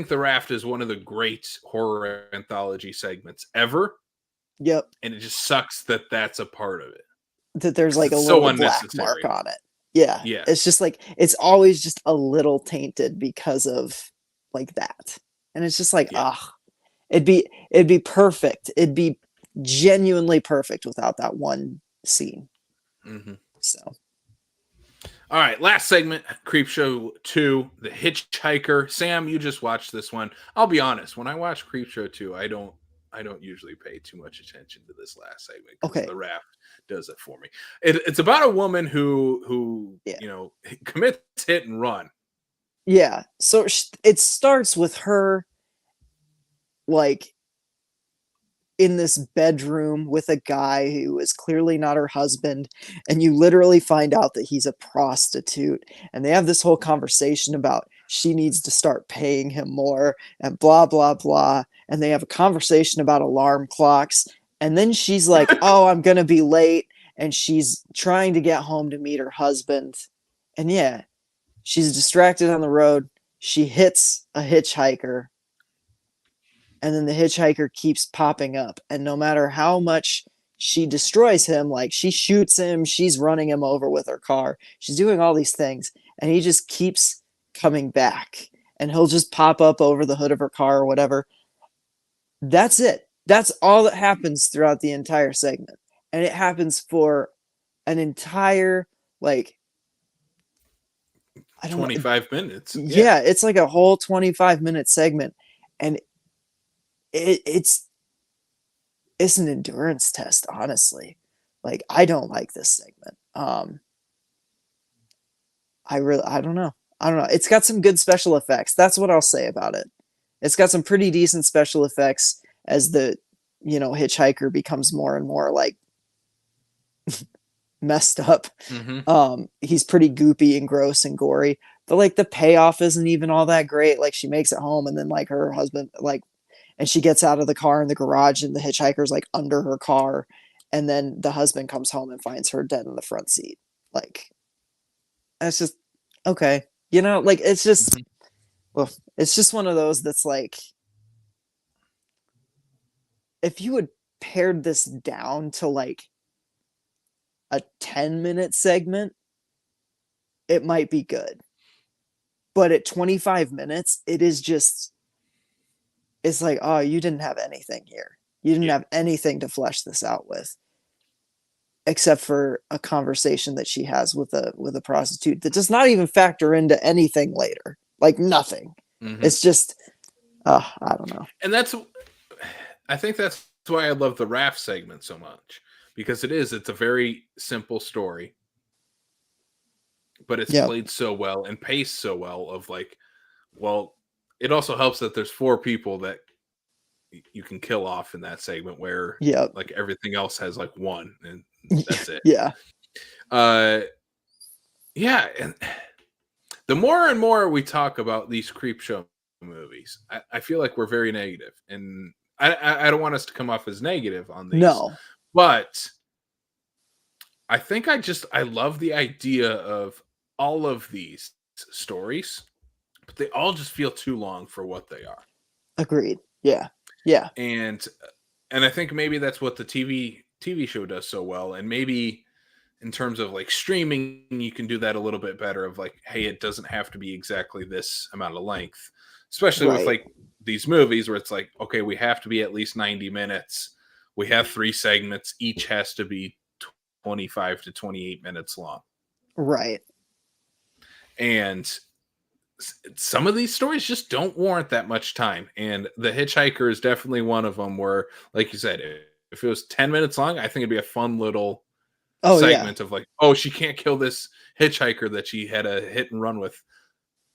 The Raft is one of the great horror anthology segments ever, yep. and it just sucks that that's a part of it That there's because like a it's so little black mark unnecessary. on it. Yeah, Yeah, it's just like it's always just a little tainted because of like that, and it's just like yeah. it'd be perfect. It'd be genuinely perfect without that one scene. Hmm. So All right, last segment, Creepshow 2, The Hitchhiker. Sam, you just watched this one. I'll be honest, when I watch Creepshow 2, I don't usually pay too much attention to this last segment because okay, The Raft does it for me. It's about a woman who yeah, commits hit and run. yeah. So it starts with her like in this bedroom with a guy who is clearly not her husband, and you literally find out that he's a prostitute, and they have this whole conversation about she needs to start paying him more and blah blah blah, and they have a conversation about alarm clocks, and then she's like, oh, I'm gonna be late, and she's trying to get home to meet her husband, and yeah, she's distracted on the road, she hits a hitchhiker, and then the hitchhiker keeps popping up, and no matter how much she destroys him, like she shoots him, she's running him over with her car, she's doing all these things, and he just keeps coming back, and he'll just pop up over the hood of her car or whatever. That's it. That's all that happens throughout the entire segment, and it happens for an entire, like, I don't know. 25 minutes. Yeah. Yeah, it's like a whole 25-minute segment, and it's an endurance test, honestly. Like, I don't like this segment. I don't know. I don't know. It's got some good special effects. That's what I'll say about it. It's got some pretty decent special effects as the, hitchhiker becomes more and more like messed up. Mm-hmm. He's pretty goopy and gross and gory, but like the payoff isn't even all that great. Like she makes it home and then like her husband, like, and she gets out of the car in the garage and the hitchhiker's like under her car. And then the husband comes home and finds her dead in the front seat. Like, that's just okay. Like Mm-hmm. well, it's just one of those that's like, if you had pared this down to like a 10-minute segment, it might be good. But at 25 minutes, it's like, oh, you didn't have anything here. You didn't have anything to flesh this out with, except for a conversation that she has with a prostitute that does not even factor into anything later. Like nothing. Mm-hmm. It's just, I don't know. And I think that's why I love the raft segment so much, because it's a very simple story, but it's played so well and paced so well of like, well, it also helps that there's 4 people that you can kill off in that segment where like everything else has like 1 and that's it. Yeah. Yeah. And the more and more we talk about these Creepshow movies, I feel like we're very negative, and I don't want us to come off as negative on these. No. But I think I love the idea of all of these stories, but they all just feel too long for what they are. Agreed. Yeah. Yeah. And I think maybe that's what the TV show does so well, and maybe in terms of like streaming, you can do that a little bit better of like, hey, it doesn't have to be exactly this amount of length, especially with like these movies where it's like, okay, we have to be at least 90 minutes. We have 3 segments. Each has to be 25 to 28 minutes long. Right. And some of these stories just don't warrant that much time. And The Hitchhiker is definitely one of them where, like you said, if it was 10 minutes long, I think it'd be a fun little segment of like, oh, she can't kill this hitchhiker that she had a hit and run with.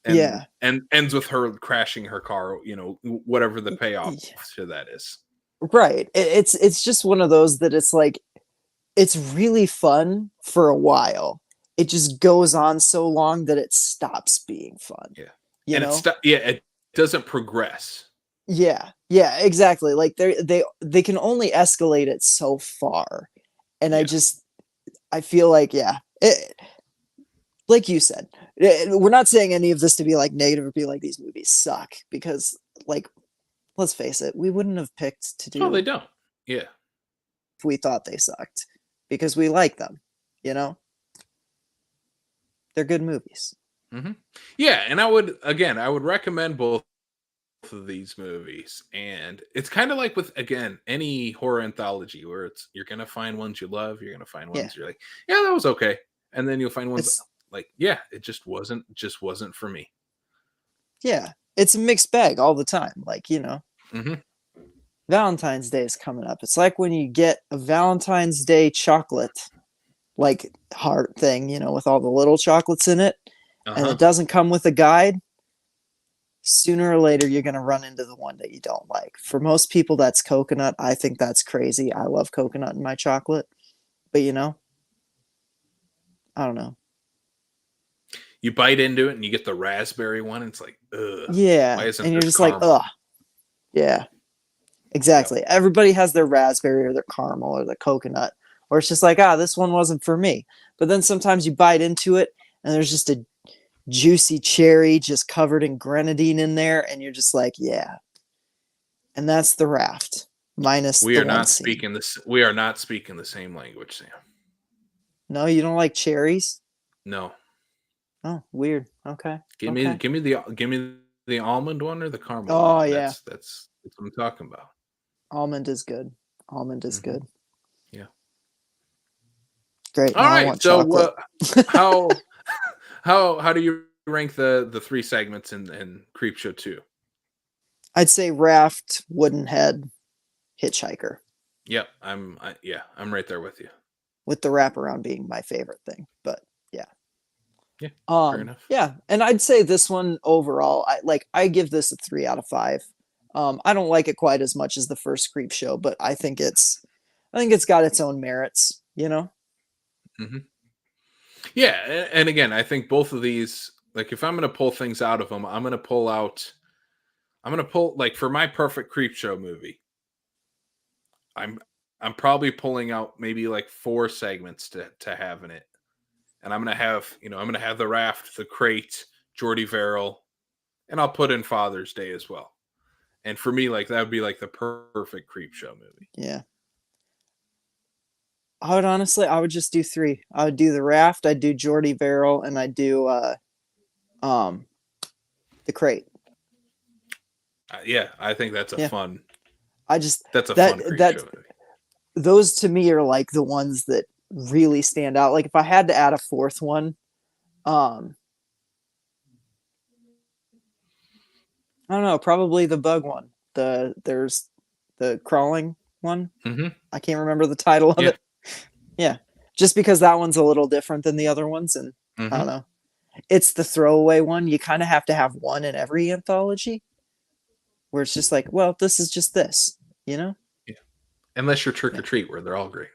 And, and ends with her crashing her car, whatever the payoff to that is. Right. It's just one of those that it's like, it's really fun for a while. It just goes on so long that it stops being fun. Yeah. It doesn't progress. Yeah. Yeah, exactly. Like they can only escalate it so far. And I feel like, like you said, we're not saying any of this to be like negative or be like these movies suck, because like, let's face it, we wouldn't have picked to do. Oh, they don't. Yeah. If we thought they sucked, because we like them, they're good movies. Mm-hmm. Yeah. And I would recommend both of these movies. And it's kind of like with, again, any horror anthology where you're going to find ones you love. You're going to find ones you're like, yeah, that was okay. And then you'll find ones like, yeah, it just wasn't for me. Yeah. It's a mixed bag all the time. Like, Mm-hmm. Valentine's Day is coming up. It's like when you get a Valentine's Day chocolate, like heart thing, with all the little chocolates in it, and it doesn't come with a guide. Sooner or later, you're going to run into the one that you don't like. For most people, that's coconut. I think that's crazy. I love coconut in my chocolate. But, I don't know. You bite into it and you get the raspberry one. It's like, ugh. Yeah. And you're just caramel? Like, ugh. Yeah. Exactly. Yep. Everybody has their raspberry or their caramel or the coconut. Or it's just like, this one wasn't for me. But then sometimes you bite into it and there's just a juicy cherry just covered in grenadine in there, and you're just like, yeah. And that's the raft minus we are not speaking the same language, Sam. No, you don't like cherries? No. Oh, weird. Okay. Give me the almond one or the caramel. Oh one. yeah, that's what I'm talking about. Almond is good. Almond is good. Yeah. Great. All right. So how do you rank the 3 segments in Creepshow 2? I'd say raft, wooden head, hitchhiker. Yep, I'm right there with you. with the wraparound being my favorite thing. But yeah. Yeah, fair enough. Yeah, and I'd say this one overall, I give this a 3 out of 5. I don't like it quite as much as the first Creepshow, but I think it's got its own merits, you know? Mm-hmm. Yeah, and again, I think both of these, like, if I'm going to pull things out of them, I'm going to pull like for my perfect Creepshow movie. I'm I'm probably pulling out maybe like 4 segments to have in it, and I'm gonna have the raft, the crate, Jordy Verrill, and I'll put in Father's Day as well. And for me, like that would be like the perfect Creepshow movie. Yeah. I would just do 3. I would do the raft, I'd do Jordy Verrill, and I'd do um the crate. Yeah, I think that's a Yeah. fun. I just That's a that fun that Creepshow movie. those to me are like the ones that really stand out. Like if I had to add a 4th one, um I don't know, probably the bug one. There's the crawling one. Mm-hmm. I can't remember the title of Yeah. it. Yeah. Just because that one's a little different than the other ones, and I Mm-hmm. don't know. It's the throwaway one. You kind of have to have one in every anthology where it's just like, well, this is just this, you know? Yeah. Unless you're Trick Yeah. or Treat, where they're all great.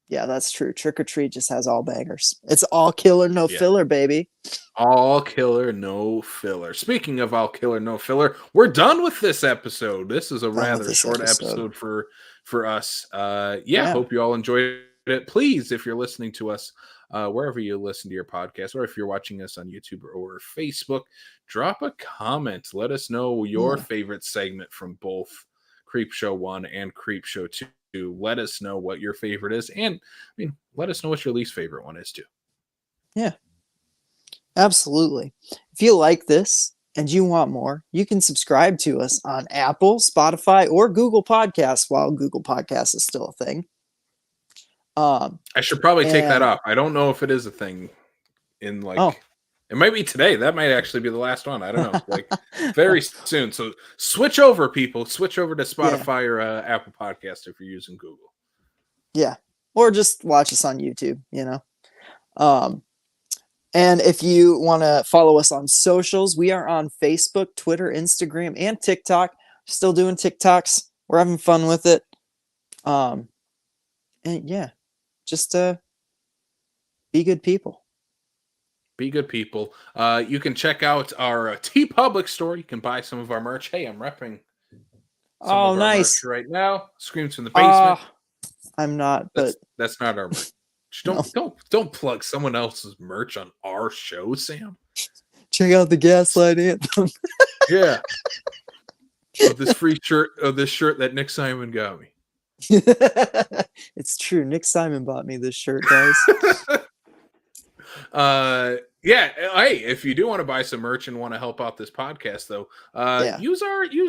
Yeah, that's true. Trick or Treat just has all bangers. It's all killer, no Yeah. filler, baby. All killer, no filler. Speaking of all killer, no filler, we're done with this episode. This is a rather short episode for us. Yeah, hope you all enjoyed it. Please, if you're listening to us wherever you listen to your podcast, or if you're watching us on YouTube or Facebook, drop a comment. Let us know your favorite segment from both Creepshow 1 and Creepshow 2. Let us know what your favorite is, and I mean, let us know what your least favorite one is too. Yeah. Absolutely. If you like this and you want more, you can subscribe to us on Apple, Spotify, or Google Podcasts while Google Podcasts is still a thing. I should probably take that And off. I don't know if it is a thing in like it might be today. That might actually be the last one. I don't know. Like very soon. So switch over, people. Switch over to Spotify or Apple Podcast if you're using Google. Yeah. Or just watch us on YouTube, you know. And if you want to follow us on socials, we are on Facebook, Twitter, Instagram, and TikTok. Still doing TikToks. We're having fun with it. And yeah, just be good people. Be good people. You can check out our TeePublic store. You can buy some of our merch. Hey, I'm repping some of our nice. merch right now. Screams from the Basement. I'm not, but that's not our merch. Don't plug someone else's merch on our show, Sam. Check out the Gaslight Anthem. Yeah. Of this free shirt, of this shirt that Nick Simon got me. It's true. Nick Simon bought me this shirt, guys. Yeah. Hey, if you do want to buy some merch and want to help out this podcast, though, use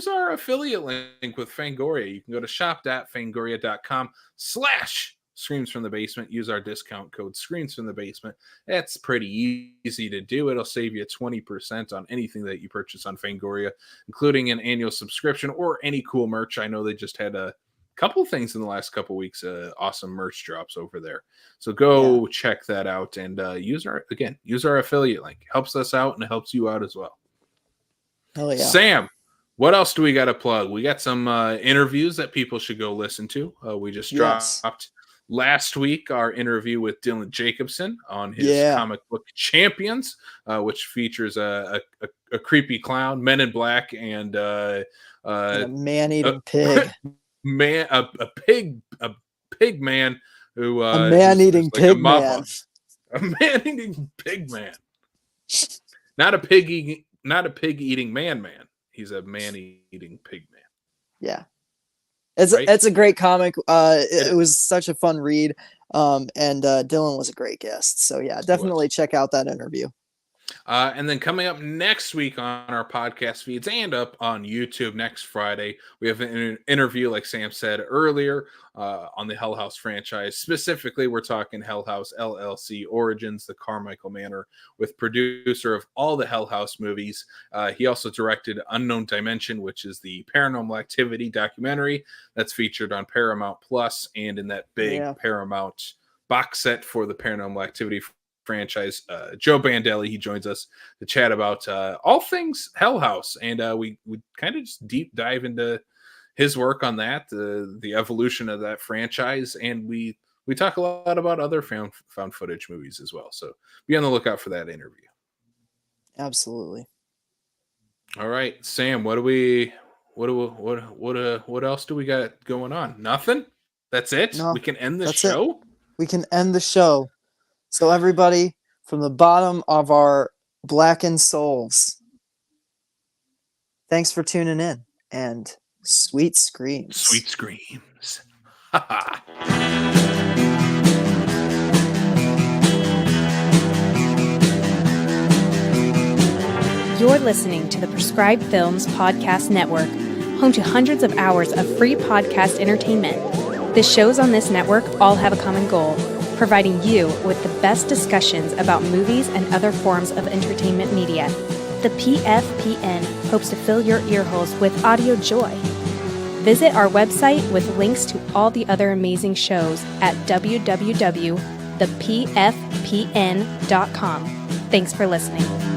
our affiliate link with Fangoria. You can go to shop.fangoria.com/Screams from the Basement. Use our discount code Screams from the Basement. That's pretty easy to do. It'll save you 20% on anything that you purchase on Fangoria, including an annual subscription or any cool merch. I know they just had a couple things in the last couple weeks, awesome merch drops over there. So go check that out and use our affiliate link. Helps us out and it helps you out as well. Hell yeah. Sam, what else do we got to plug? We got some interviews that people should go listen to. We just dropped last week our interview with Dylan Jacobson on his comic book Champions, which features a creepy clown, Men in Black, and a man-eating pig. A pig man who a man-eating pig man. A man-eating pig man. Not a pig eating man. He's a man-eating pig man. Yeah. It's a great comic. It was such a fun read. And Dylan was a great guest. So yeah, definitely check out that interview. And then coming up next week on our podcast feeds and up on YouTube next Friday, we have an interview, like Sam said earlier, on the Hell House franchise. Specifically, we're talking Hell House LLC Origins, the Carmichael Manor, with producer of all the Hell House movies. He also directed Unknown Dimension, which is the paranormal activity documentary that's featured on Paramount Plus and in that big Paramount box set for the Paranormal Activity franchise. Joe Bandelli, he joins us to chat about all things Hell House, and we kind of just deep dive into his work on that, the evolution of that franchise, and we talk a lot about other found footage movies as well. So be on the lookout for that interview. Absolutely. All right, Sam, what else do we got going on? Nothing? That's it? No, We can end the that's show? it. We can end the show. So everybody, from the bottom of our blackened souls, thanks for tuning in, and sweet screams. Sweet screams. You're listening to the Prescribed Films Podcast Network, home to hundreds of hours of free podcast entertainment. The shows on this network all have a common goal: providing you with the best discussions about movies and other forms of entertainment media. The PFPN hopes to fill your earholes with audio joy. Visit our website with links to all the other amazing shows at www.thepfpn.com. Thanks for listening.